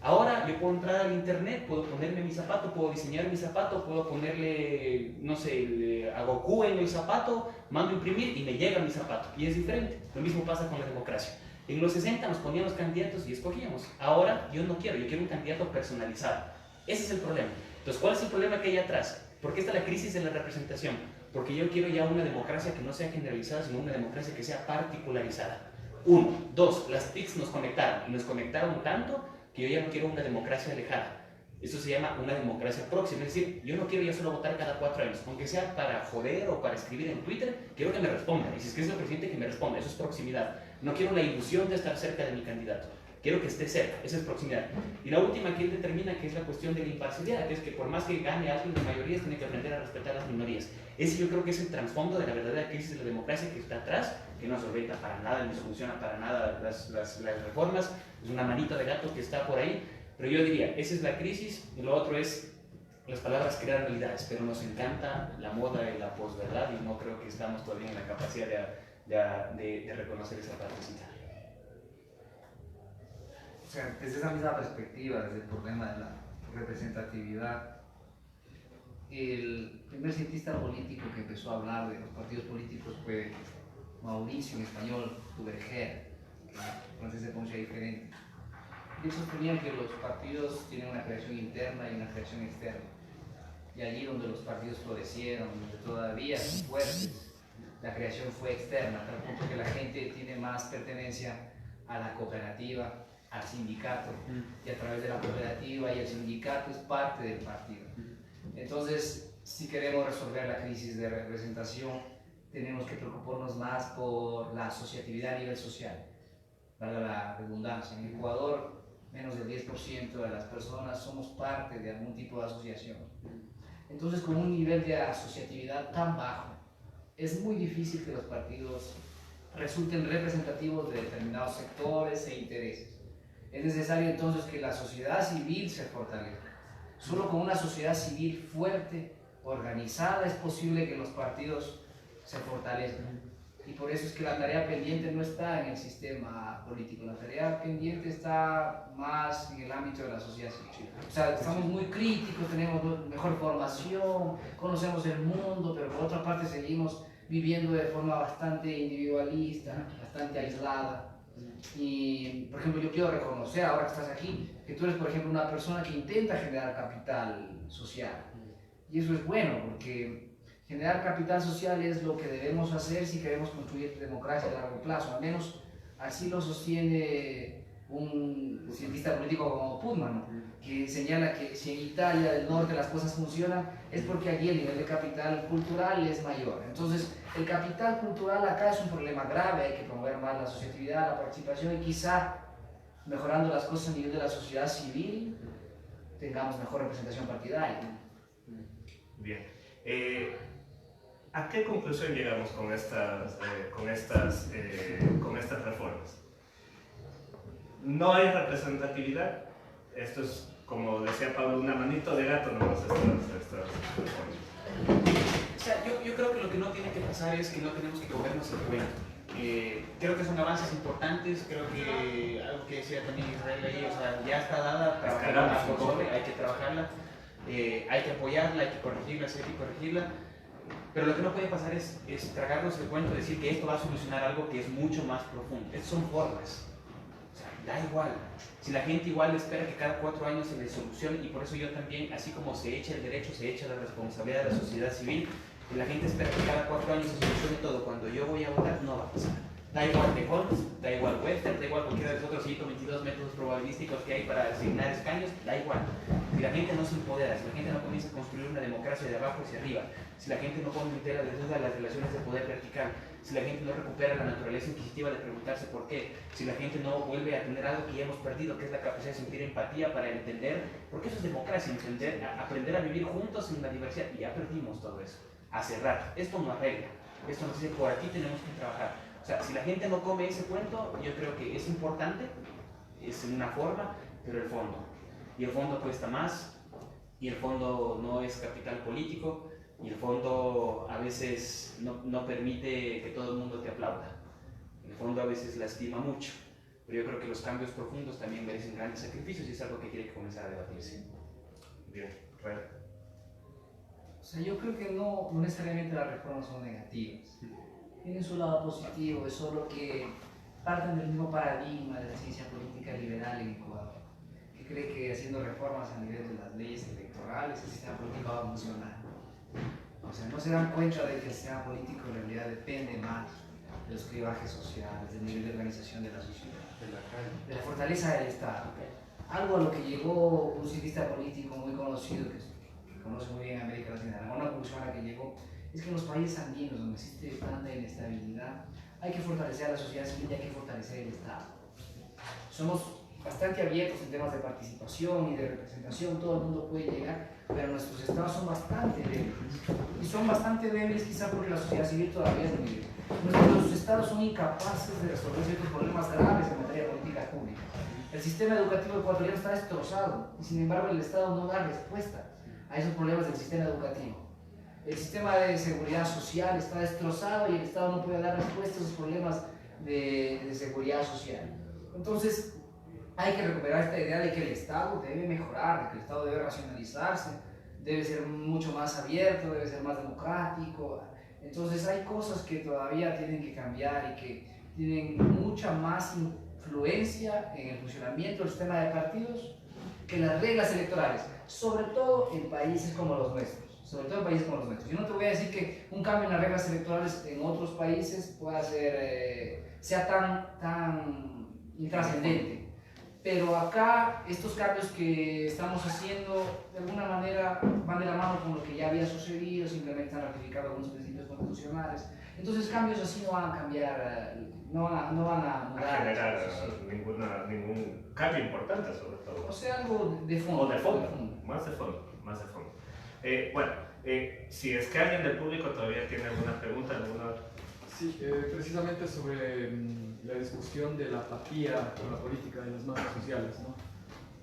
Ahora yo puedo entrar al internet, puedo ponerme mi zapato, puedo diseñar mi zapato, puedo ponerle, no sé, a Goku en el zapato, mando a imprimir y me llega mi zapato. Y es diferente. Lo mismo pasa con la democracia. En los 60 nos ponían los candidatos y escogíamos. Ahora yo no quiero, yo quiero un candidato personalizado. Ese es el problema. Entonces, ¿cuál es el problema que hay atrás? ¿Por qué está la crisis de la representación? Porque yo quiero ya una democracia que no sea generalizada, sino una democracia que sea particularizada. Uno. Dos, las TICs nos conectaron. Y nos conectaron tanto que yo ya no quiero una democracia alejada. Eso se llama una democracia próxima. Es decir, yo no quiero ya solo votar cada 4 años. Aunque sea para joder o para escribir en Twitter, quiero que me responda. Y si es que es el presidente, que me responda. Eso es proximidad. No quiero la ilusión de estar cerca de mi candidato. Quiero que esté cerca. Esa es proximidad. Y la última que él determina, que es la cuestión de la imparcialidad, que es que por más que gane alguien de mayorías, tiene que aprender a respetar las minorías. Ese yo creo que es el trasfondo de la verdadera crisis de la democracia que está atrás, que no solventa para nada, ni soluciona para nada las reformas. Es una manita de gato que está por ahí. Pero yo diría, esa es la crisis, y lo otro es, las palabras crean realidades, pero nos encanta la moda y la posverdad, y no creo que estamos todavía en la capacidad de reconocer esa partecita. O sea, desde esa misma perspectiva, desde el problema de la representatividad, el primer cientista político que empezó a hablar de los partidos políticos fue Mauricio, en español, Duverger, que en francés se pronuncia diferente. Y él sostenía que los partidos tienen una creación interna y una creación externa. Y allí donde los partidos florecieron, donde todavía son fuertes, la creación fue externa, a tal punto que la gente tiene más pertenencia a la cooperativa, al sindicato, y a través de la cooperativa y el sindicato es parte del partido. Entonces, si queremos resolver la crisis de representación, tenemos que preocuparnos más por la asociatividad a nivel social, valga la redundancia. En Ecuador, menos del 10% de las personas somos parte de algún tipo de asociación. Entonces, con un nivel de asociatividad tan bajo, es muy difícil que los partidos resulten representativos de determinados sectores e intereses. Es necesario entonces que la sociedad civil se fortalezca. Solo con una sociedad civil fuerte, organizada, es posible que los partidos se fortalezcan. Y por eso es que la tarea pendiente no está en el sistema político, la tarea pendiente está más en el ámbito de la sociedad civil. O sea, estamos muy críticos, tenemos mejor formación, conocemos el mundo, pero por otra parte seguimos viviendo de forma bastante individualista, bastante aislada. Y, por ejemplo, yo quiero reconocer, ahora que estás aquí, que tú eres, por ejemplo, una persona que intenta generar capital social. Y eso es bueno, porque generar capital social es lo que debemos hacer si queremos construir democracia a largo plazo. Al menos así lo sostiene un cientista político como Putman, que señala que si en Italia del norte las cosas funcionan es porque allí el nivel de capital cultural es mayor. Entonces, el capital cultural acá es un problema grave, hay que promover más la asociatividad, la participación, y quizá mejorando las cosas a nivel de la sociedad civil tengamos mejor representación partidaria. Bien. ¿A qué conclusión llegamos con estas reformas? No hay representatividad. Esto es, como decía Pablo, una manito de gato nomás estas reformas. O sea, yo creo que lo que no tiene que pasar es que no tenemos que comernos el cuento. Creo que son avances importantes, creo que algo que decía también Israel ahí, o sea, ya está dada, hay que trabajarla, hay que apoyarla, hay que corregirla, sí hay que corregirla, pero lo que no puede pasar es tragarnos el cuento, decir que esto va a solucionar algo que es mucho más profundo. Estas son formas, o sea, da igual. Si la gente igual espera que cada 4 años se le solucione, y por eso yo también, así como se echa el derecho, se echa la responsabilidad de la sociedad civil, y la gente espera que cada 4 años se solucione todo. Cuando yo voy a votar, no va a pasar. Da igual de Holmes, da igual Webster, da igual cualquiera de los otros 122 métodos probabilísticos que hay para asignar escaños, da igual. Si la gente no se empodera, si la gente no comienza a construir una democracia de abajo hacia arriba, si la gente no pone en tela de duda las relaciones de poder vertical, si la gente no recupera la naturaleza inquisitiva de preguntarse por qué, si la gente no vuelve a tener algo que ya hemos perdido, que es la capacidad de sentir empatía para entender, porque eso es democracia, aprender a vivir juntos en la diversidad, y ya perdimos todo eso. A cerrar. Esto no arregla. Esto nos dice, por aquí tenemos que trabajar. O sea, si la gente no come ese cuento, yo creo que es importante, es una forma, pero el fondo. Y el fondo cuesta más, y el fondo no es capital político, y el fondo a veces no permite que todo el mundo te aplauda. El fondo a veces lastima mucho. pero yo creo que los cambios profundos también merecen grandes sacrificios y es algo que tiene que comenzar a debatirse. Bien, Rael. O sea, yo creo que no necesariamente las reformas son negativas. Tienen su lado positivo, es solo que parten del mismo paradigma de la ciencia política liberal en Ecuador, que cree que haciendo reformas a nivel de las leyes electorales el sistema político va a funcionar. O sea, no se dan cuenta de que el sistema político en realidad depende más de los clivajes sociales, del nivel de organización de la sociedad, de la fortaleza del Estado. Algo a lo que llegó un cientista político muy conocido, que conoce muy bien América Latina, una conclusión a la que llegó, es que en los países andinos donde existe tanta inestabilidad, hay que fortalecer a la sociedad civil y hay que fortalecer el Estado. Somos bastante abiertos en temas de participación y de representación, todo el mundo puede llegar, pero nuestros estados son bastante débiles. Y son bastante débiles quizá porque la sociedad civil todavía es débil. Nuestros estados son incapaces de resolver ciertos problemas graves en materia de política pública. El sistema educativo ecuatoriano está destrozado y sin embargo el Estado no da respuesta a esos problemas del sistema educativo. El sistema de seguridad social está destrozado y el Estado no puede dar respuesta a esos problemas de seguridad social. Entonces, hay que recuperar esta idea de que el Estado debe mejorar, de que el Estado debe racionalizarse, debe ser mucho más abierto, debe ser más democrático. Entonces, hay cosas que todavía tienen que cambiar y que tienen mucha más influencia en el funcionamiento del sistema de partidos que las reglas electorales, sobre todo en países como los nuestros. Sobre todo en países como los nuestros. Yo no te voy a decir que un cambio en las reglas electorales en otros países pueda ser, sea tan intrascendente, pero acá estos cambios que estamos haciendo de alguna manera van de la mano con lo que ya había sucedido, simplemente han ratificado algunos principios constitucionales. Entonces cambios así no van a cambiar, no van a mudar. A generar ningún cambio importante sobre todo. O sea, algo de fondo. O de fondo, más de fondo. Bueno, si es que alguien del público todavía tiene alguna pregunta, Sí, precisamente sobre la discusión de la apatía por la política de las masas sociales, ¿no?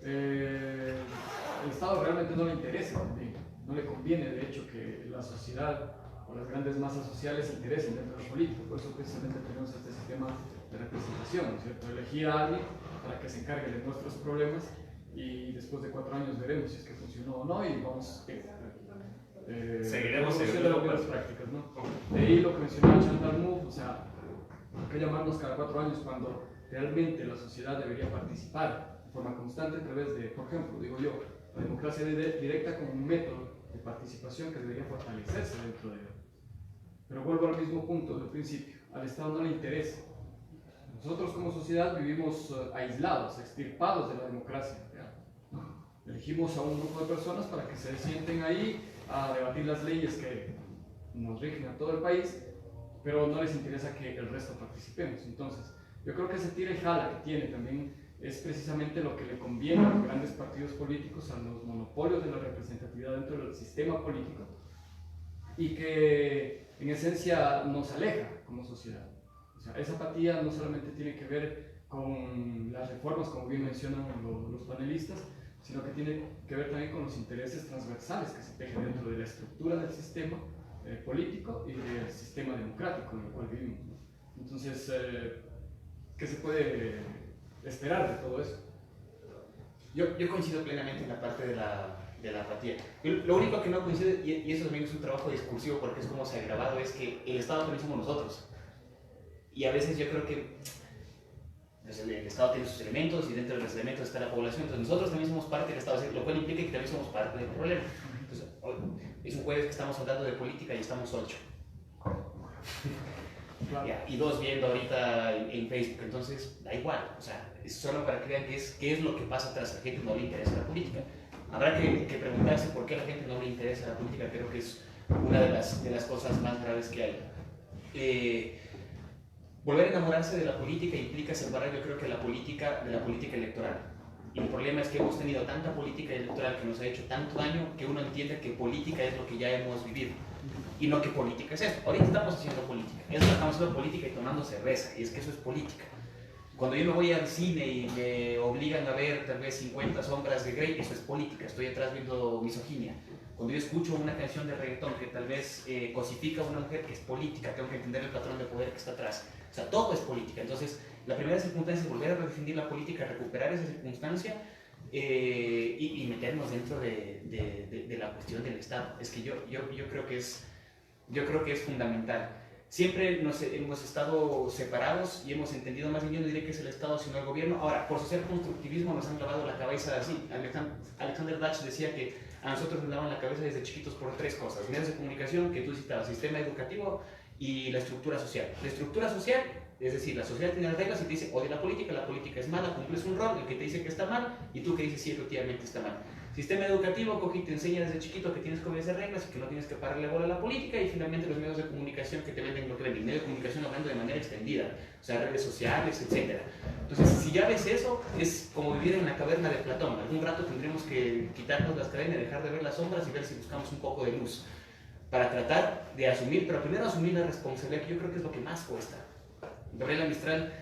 El Estado realmente no le interesa también, no le conviene de hecho que la sociedad o las grandes masas sociales se interesen dentro de la política, por eso precisamente tenemos este sistema de representación, ¿no es cierto? Elegir a alguien para que se encargue de nuestros problemas y después de 4 años veremos si es que funcionó o no y vamos seguiremos las prácticas, ¿no? De ahí lo que mencionaba Chantal Mouffe, o sea, ¿por qué llamarnos cada 4 años cuando realmente la sociedad debería participar de forma constante a través de, por ejemplo, digo yo, la democracia directa como un método de participación que debería fortalecerse dentro de él? Pero vuelvo al mismo punto del principio, al Estado no le interesa. Nosotros como sociedad vivimos aislados, extirpados de la democracia. ¿No? Elegimos a un grupo de personas para que se sienten ahí a debatir las leyes que nos rigen a todo el país, pero no les interesa que el resto participemos. Entonces, yo creo que ese tira y jala que tiene también es precisamente lo que le conviene a los grandes partidos políticos, a los monopolios de la representatividad dentro del sistema político, y que en esencia nos aleja como sociedad. O sea, esa apatía no solamente tiene que ver con las reformas, como bien mencionan los panelistas, sino que tiene que ver también con los intereses transversales que se tejen dentro de la estructura del sistema político y del sistema democrático en el cual vivimos, ¿no? Entonces, ¿qué se puede esperar de todo eso? Yo coincido plenamente en la parte de la apatía. Lo único que no coincido, y eso también es un trabajo discursivo porque es como se ha grabado, es que el Estado también somos nosotros. Y a veces yo creo que el Estado tiene sus elementos y dentro de los elementos está la población, entonces nosotros también somos parte del Estado, lo cual implica que también somos parte del problema. Entonces, es un jueves que estamos hablando de política y estamos 8. Claro. Y 2 viendo ahorita en Facebook, entonces da igual, o sea, es solo para que vean qué es lo que pasa atrás. A la gente no le interesa la política. Habrá que preguntarse por qué a la gente no le interesa la política, creo que es una de las cosas más graves que hay. Volver a enamorarse de la política implica separar, yo creo que la política de la política electoral. Y el problema es que hemos tenido tanta política electoral que nos ha hecho tanto daño que uno entiende que política es lo que ya hemos vivido y no que política es esto. Ahorita estamos haciendo política, estamos haciendo política y tomando cerveza, y es que eso es política. Cuando yo me voy al cine y me obligan a ver tal vez 50 sombras de Grey, eso es política, estoy atrás viendo misoginia. Cuando yo escucho una canción de reggaetón que tal vez cosifica a una mujer, que es política, tengo que entender el patrón de poder que está atrás. O sea, todo es política. Entonces, la primera circunstancia es volver a redefinir la política, recuperar esa circunstancia y meternos dentro de la cuestión del Estado. Es que yo creo que es fundamental. Siempre hemos estado separados y hemos entendido más bien, yo no diré que es el Estado sino el gobierno. Ahora, por social constructivismo nos han lavado la cabeza así. Alexander Dutch decía que a nosotros nos lavan la cabeza desde chiquitos por 3 cosas: medios de comunicación, que tú citabas, sistema educativo y la estructura social. La estructura social, es decir, la sociedad tiene las reglas y te dice odia la política es mala, cumples un rol, el que te dice que está mal y tú que dices sí, efectivamente está mal. Sistema educativo coge y te enseña desde chiquito que tienes que obedecer reglas y que no tienes que pararle bola a la política. Y finalmente los medios de comunicación que te venden lo que venden. Medios de comunicación hablando de manera extendida, o sea, redes sociales, etc. Entonces, si ya ves eso, es como vivir en la caverna de Platón. Algún rato tendremos que quitarnos las cadenas, dejar de ver las sombras y ver si buscamos un poco de luz para tratar de asumir, pero primero asumir la responsabilidad, que yo creo que es lo que más cuesta. Gabriela Mistral,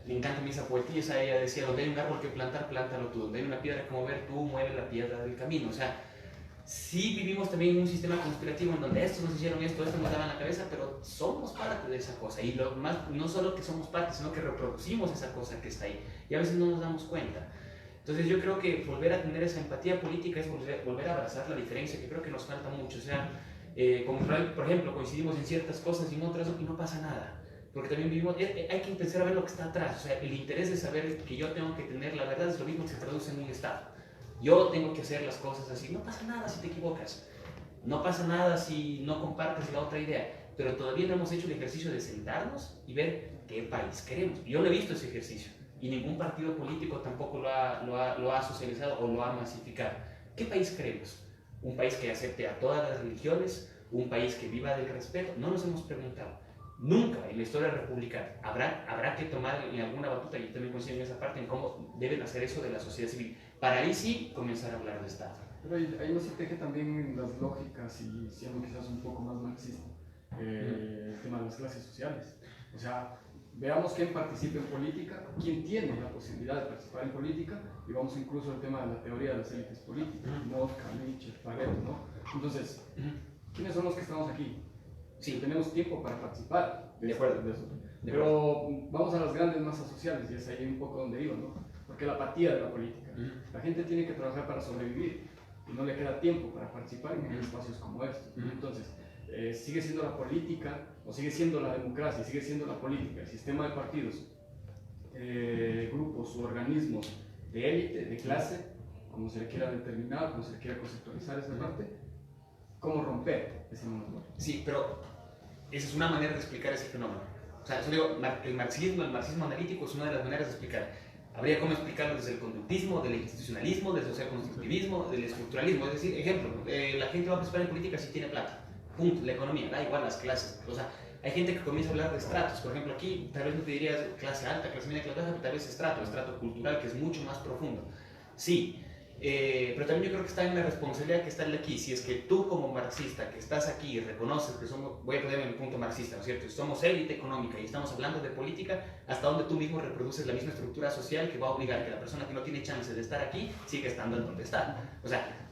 me encanta esa poetisa, ella decía: donde hay un árbol que plantar, plántalo tú; donde hay una piedra que mover, tú mueve la piedra del camino. O sea, sí vivimos también en un sistema conspirativo en donde estos nos hicieron esto nos daban la cabeza, pero somos parte de esa cosa. Y lo más, no solo que somos parte, sino que reproducimos esa cosa que está ahí. Y a veces no nos damos cuenta. Entonces yo creo que volver a tener esa empatía política es volver a abrazar la diferencia, que creo que nos falta mucho. O sea, como Israel, por ejemplo, coincidimos en ciertas cosas y en otras y no pasa nada. Porque también vivimos, hay que empezar a ver lo que está atrás. O sea, el interés de saber que yo tengo que tener la verdad es lo mismo que se traduce en un Estado. Yo tengo que hacer las cosas así. No pasa nada si te equivocas. No pasa nada si no compartes la otra idea. Pero todavía no hemos hecho el ejercicio de sentarnos y ver qué país queremos. Yo no he visto ese ejercicio. Y ningún partido político tampoco lo ha socializado o lo ha masificado. ¿Qué país queremos? ¿Un país que acepte a todas las religiones? ¿Un país que viva del respeto? No nos hemos preguntado. Nunca en la historia republicana habrá que tomar en alguna batuta, y yo también coincido en esa parte, en cómo deben hacer eso de la sociedad civil, para ahí sí comenzar a hablar de Estado. Pero ahí no se teje también las lógicas y siendo quizás un poco más marxista, el tema de las clases sociales. O sea, veamos quién participa en política, quién tiene la posibilidad de participar en política, y vamos incluso al tema de la teoría de las élites políticas, Mosca, Nietzsche, Pareto, ¿no? Entonces, ¿quiénes son los que estamos aquí? Sí, tenemos tiempo para participar de eso. Pero vamos a las grandes masas sociales, y es ahí un poco donde iba, ¿no? Porque la apatía de la política. La gente tiene que trabajar para sobrevivir y no le queda tiempo para participar en espacios como estos. Entonces, sigue siendo la política, o sigue siendo la democracia, sigue siendo la política, el sistema de partidos, grupos u organismos de élite, de clase, como se le quiera determinar, como se le quiera conceptualizar esa parte. ¿Cómo romper ese monopolio? Sí, pero esa es una manera de explicar ese fenómeno. O sea, yo digo, el marxismo analítico es una de las maneras de explicar. Habría cómo explicarlo desde el conductismo, del institucionalismo, del social constructivismo, del estructuralismo. Es decir, ejemplo, la gente va a participar en política si tiene plata. Punto. La economía, da igual las clases. O sea, hay gente que comienza a hablar de estratos. Por ejemplo, aquí tal vez no te dirías clase alta, clase media, clase baja, pero tal vez estrato cultural, que es mucho más profundo. Sí. Pero también yo creo que está en la responsabilidad que está aquí. Si es que tú como marxista que estás aquí y reconoces que somos, voy a ponerme en el punto marxista, ¿no es cierto? Somos élite económica y estamos hablando de política, hasta donde tú mismo reproduces la misma estructura social que va a obligar que la persona que no tiene chance de estar aquí siga estando en donde está. O sea,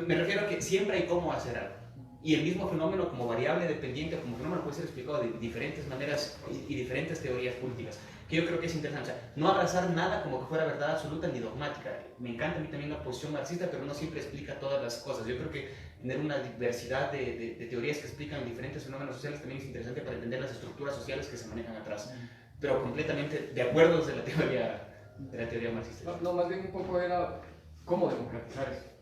me refiero a que siempre hay cómo hacer algo. Y el mismo fenómeno como variable dependiente, como fenómeno puede ser explicado de diferentes maneras y diferentes teorías políticas, que yo creo que es interesante. O sea, no abrazar nada como que fuera verdad absoluta ni dogmática. Me encanta a mí también la posición marxista, pero no siempre explica todas las cosas. Yo creo que tener una diversidad de teorías que explican diferentes fenómenos sociales también es interesante para entender las estructuras sociales que se manejan atrás. Pero completamente de acuerdo desde la teoría marxista. No, más bien un poco era cómo democratizar eso.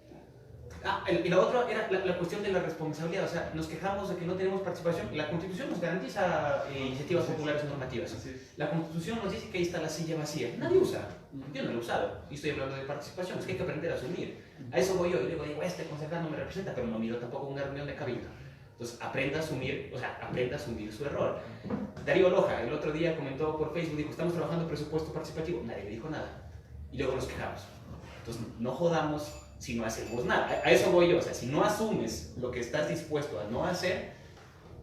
Y la otra era la cuestión de la responsabilidad. O sea, nos quejamos de que no tenemos participación. La Constitución nos garantiza iniciativas populares normativas. La Constitución nos dice que ahí está la silla vacía. Nadie usa. Yo no lo he usado. Y estoy hablando de participación. Es que hay que aprender a asumir. A eso voy yo. Y luego digo, este concejal no me representa, pero no miro tampoco una reunión de cabildo. Entonces, aprenda a asumir su error. Darío Loja, el otro día comentó por Facebook, dijo, estamos trabajando presupuesto participativo. Nadie le dijo nada. Y luego nos quejamos. Entonces, no jodamos si no hacemos nada. A eso voy yo. O sea, si no asumes lo que estás dispuesto a no hacer,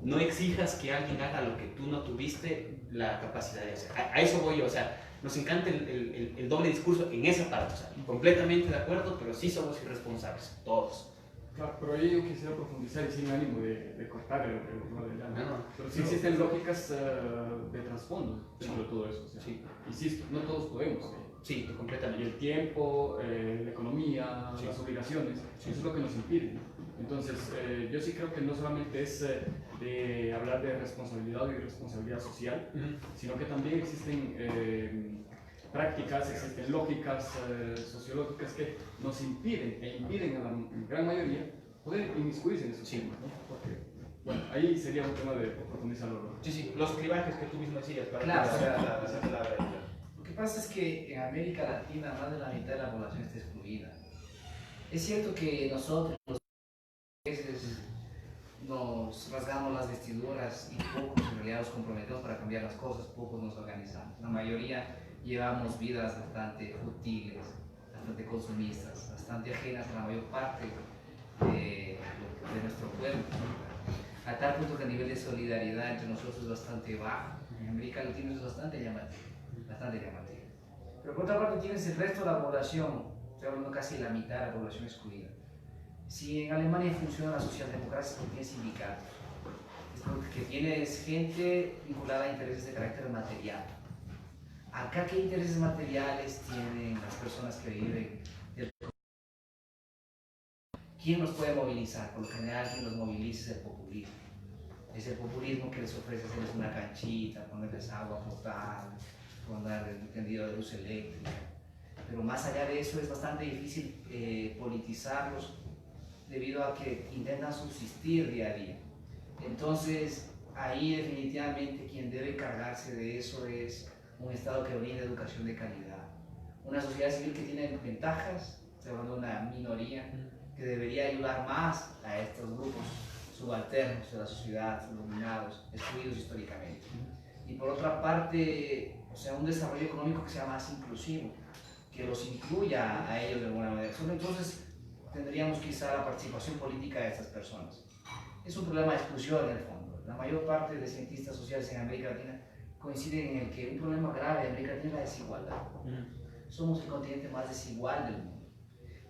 no exijas que alguien haga lo que tú no tuviste la capacidad de hacer. A eso voy yo. O sea, nos encanta el doble discurso en esa parte. O sea, completamente de acuerdo, pero sí somos irresponsables, todos. Claro, pero ahí yo quisiera profundizar y sin ánimo de cortar el tema de Jan. No, Pero sí existen lógicas de trasfondo dentro de todo eso. O sea, sí. Insisto, no todos podemos. Sí, Y completamente. el tiempo, la economía, Sí. las obligaciones, eso es lo que nos impide. Entonces, yo sí creo que no solamente es de hablar de responsabilidad y responsabilidad social, sino que también existen prácticas, existen lógicas sociológicas que nos impiden e impiden a la gran mayoría poder inmiscuirse en esos temas, ¿no? Porque, bueno, ahí sería un tema de profundizarlo. Sí, sí, los clivajes que tú mismo decías para Claro, hacer o sea, la Lo que pasa es que en América Latina más de la mitad de la población está excluida. Es cierto que nosotros a veces nos rasgamos las vestiduras y pocos en realidad nos comprometemos para cambiar las cosas, pocos nos organizamos. La mayoría llevamos vidas bastante futiles, bastante consumistas, bastante ajenas a la mayor parte de nuestro pueblo. A tal punto que el nivel de solidaridad entre nosotros es bastante bajo. En América Latina es bastante llamativo. Pero por otra parte tienes el resto de la población, estoy hablando casi la mitad de la población excluida. Si en Alemania funciona la socialdemocracia es porque tienes sindicatos, es porque tienes gente vinculada a intereses de carácter material. Acá, ¿qué intereses materiales tienen las personas que viven del... ¿Quién nos puede movilizar? Por lo general, quien los moviliza es el populismo. Es el populismo que les ofrece hacerles una canchita, ponerles agua potable, poner el tendido de luz eléctrica. Pero más allá de eso es bastante difícil politizarlos debido a que intentan subsistir día a día. Entonces, ahí definitivamente quien debe cargarse de eso es un Estado que brinde educación de calidad. Una sociedad civil que tiene ventajas, estoy hablando de una minoría, que debería ayudar más a estos grupos subalternos de la sociedad, dominados, excluidos históricamente. Y por otra parte, o sea, un desarrollo económico que sea más inclusivo, que los incluya a ellos de alguna manera. Solo entonces tendríamos quizá la participación política de estas personas. Es un problema de exclusión en el fondo. La mayor parte de cientistas sociales en América Latina coinciden en el que un problema grave de América Latina es la desigualdad. Somos el continente más desigual del mundo.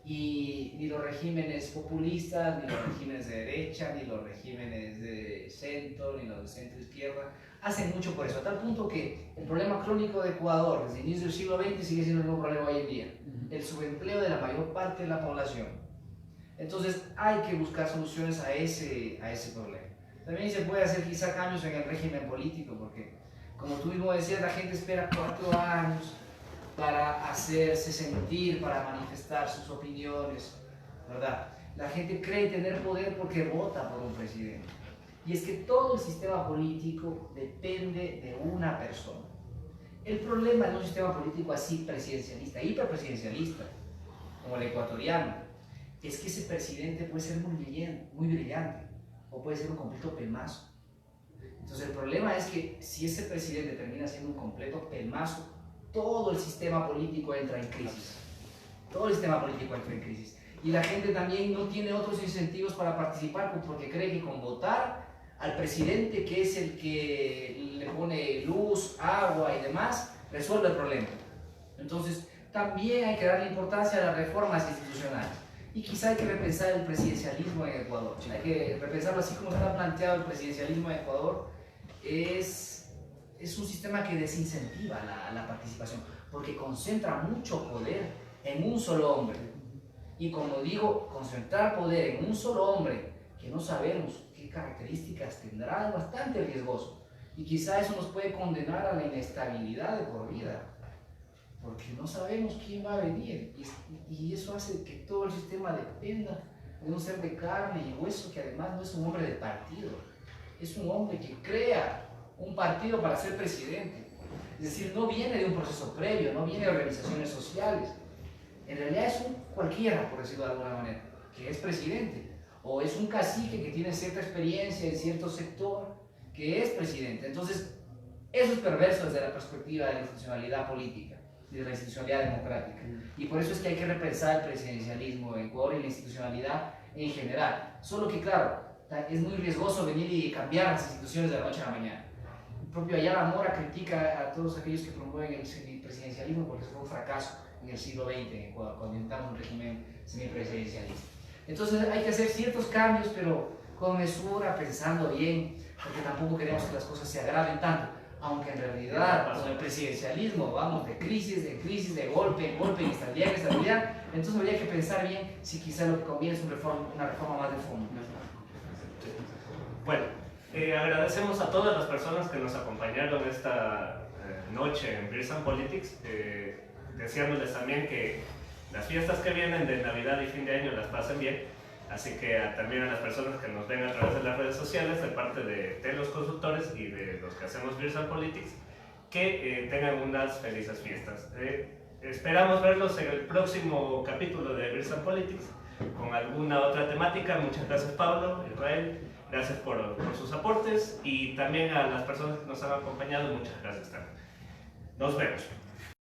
Y ni los regímenes populistas, ni los regímenes de derecha, ni los regímenes de centro, ni los de centro-izquierda hacen mucho por eso, a tal punto que el problema crónico de Ecuador desde el inicio del siglo XX sigue siendo el mismo problema hoy en día, el subempleo de la mayor parte de la población. Entonces hay que buscar soluciones a ese problema. También se puede hacer quizá cambios en el régimen político, porque como tú mismo decías, la gente espera 4 años para hacerse sentir, para manifestar sus opiniones, ¿verdad? La gente cree tener poder porque vota por un presidente. Y es que todo el sistema político depende de una persona. El problema de un sistema político así presidencialista, hiperpresidencialista, como el ecuatoriano, es que ese presidente puede ser muy brillante o puede ser un completo pelmazo. Entonces el problema es que si ese presidente termina siendo un completo pelmazo, todo el sistema político entra en crisis. Todo el sistema político entra en crisis. Y la gente también no tiene otros incentivos para participar porque cree que con votar al presidente, que es el que le pone luz, agua y demás, resuelve el problema. Entonces, también hay que darle importancia a las reformas institucionales. Y quizá hay que repensar el presidencialismo en Ecuador. Hay que repensarlo así como está planteado el presidencialismo en Ecuador. Es un sistema que desincentiva la participación, porque concentra mucho poder en un solo hombre. Y como digo, concentrar poder en un solo hombre, que no sabemos qué características tendrá, es bastante riesgoso. Y quizá eso nos puede condenar a la inestabilidad de por vida, porque no sabemos quién va a venir. Y eso hace que todo el sistema dependa de un ser de carne y hueso, que además no es un hombre de partido, es un hombre que crea un partido para ser presidente. Es decir, no viene de un proceso previo, no viene de organizaciones sociales. En realidad es un cualquiera, por decirlo de alguna manera, que es presidente. O es un cacique que tiene cierta experiencia en cierto sector, que es presidente. Entonces, eso es perverso desde la perspectiva de la institucionalidad política, de la institucionalidad democrática. Y por eso es que hay que repensar el presidencialismo en Ecuador y la institucionalidad en general. Solo que, claro, es muy riesgoso venir y cambiar las instituciones de la noche a la mañana. El propio Ayala Mora critica a todos aquellos que promueven el semipresidencialismo porque fue un fracaso en el siglo XX en Ecuador, cuando intentamos un régimen semipresidencialista. Entonces hay que hacer ciertos cambios, pero con mesura, pensando bien, porque tampoco queremos que las cosas se agraven tanto. Aunque en realidad con el presidencialismo vamos de crisis en crisis, de golpe en golpe, inestabilidad en inestabilidad, entonces habría que pensar bien si quizá lo que conviene es una reforma más de fondo. Bueno, agradecemos a todas las personas que nos acompañaron esta noche en Beers and Politics, deseándoles también que las fiestas que vienen de Navidad y fin de año las pasen bien. Así que también a las personas que nos ven a través de las redes sociales, de parte de los consultores y de los que hacemos Beers and Politics, que tengan unas felices fiestas. Esperamos verlos en el próximo capítulo de Beers and Politics con alguna otra temática. Muchas gracias, Pablo, Israel, gracias por sus aportes, y también a las personas que nos han acompañado, muchas gracias también. Nos vemos.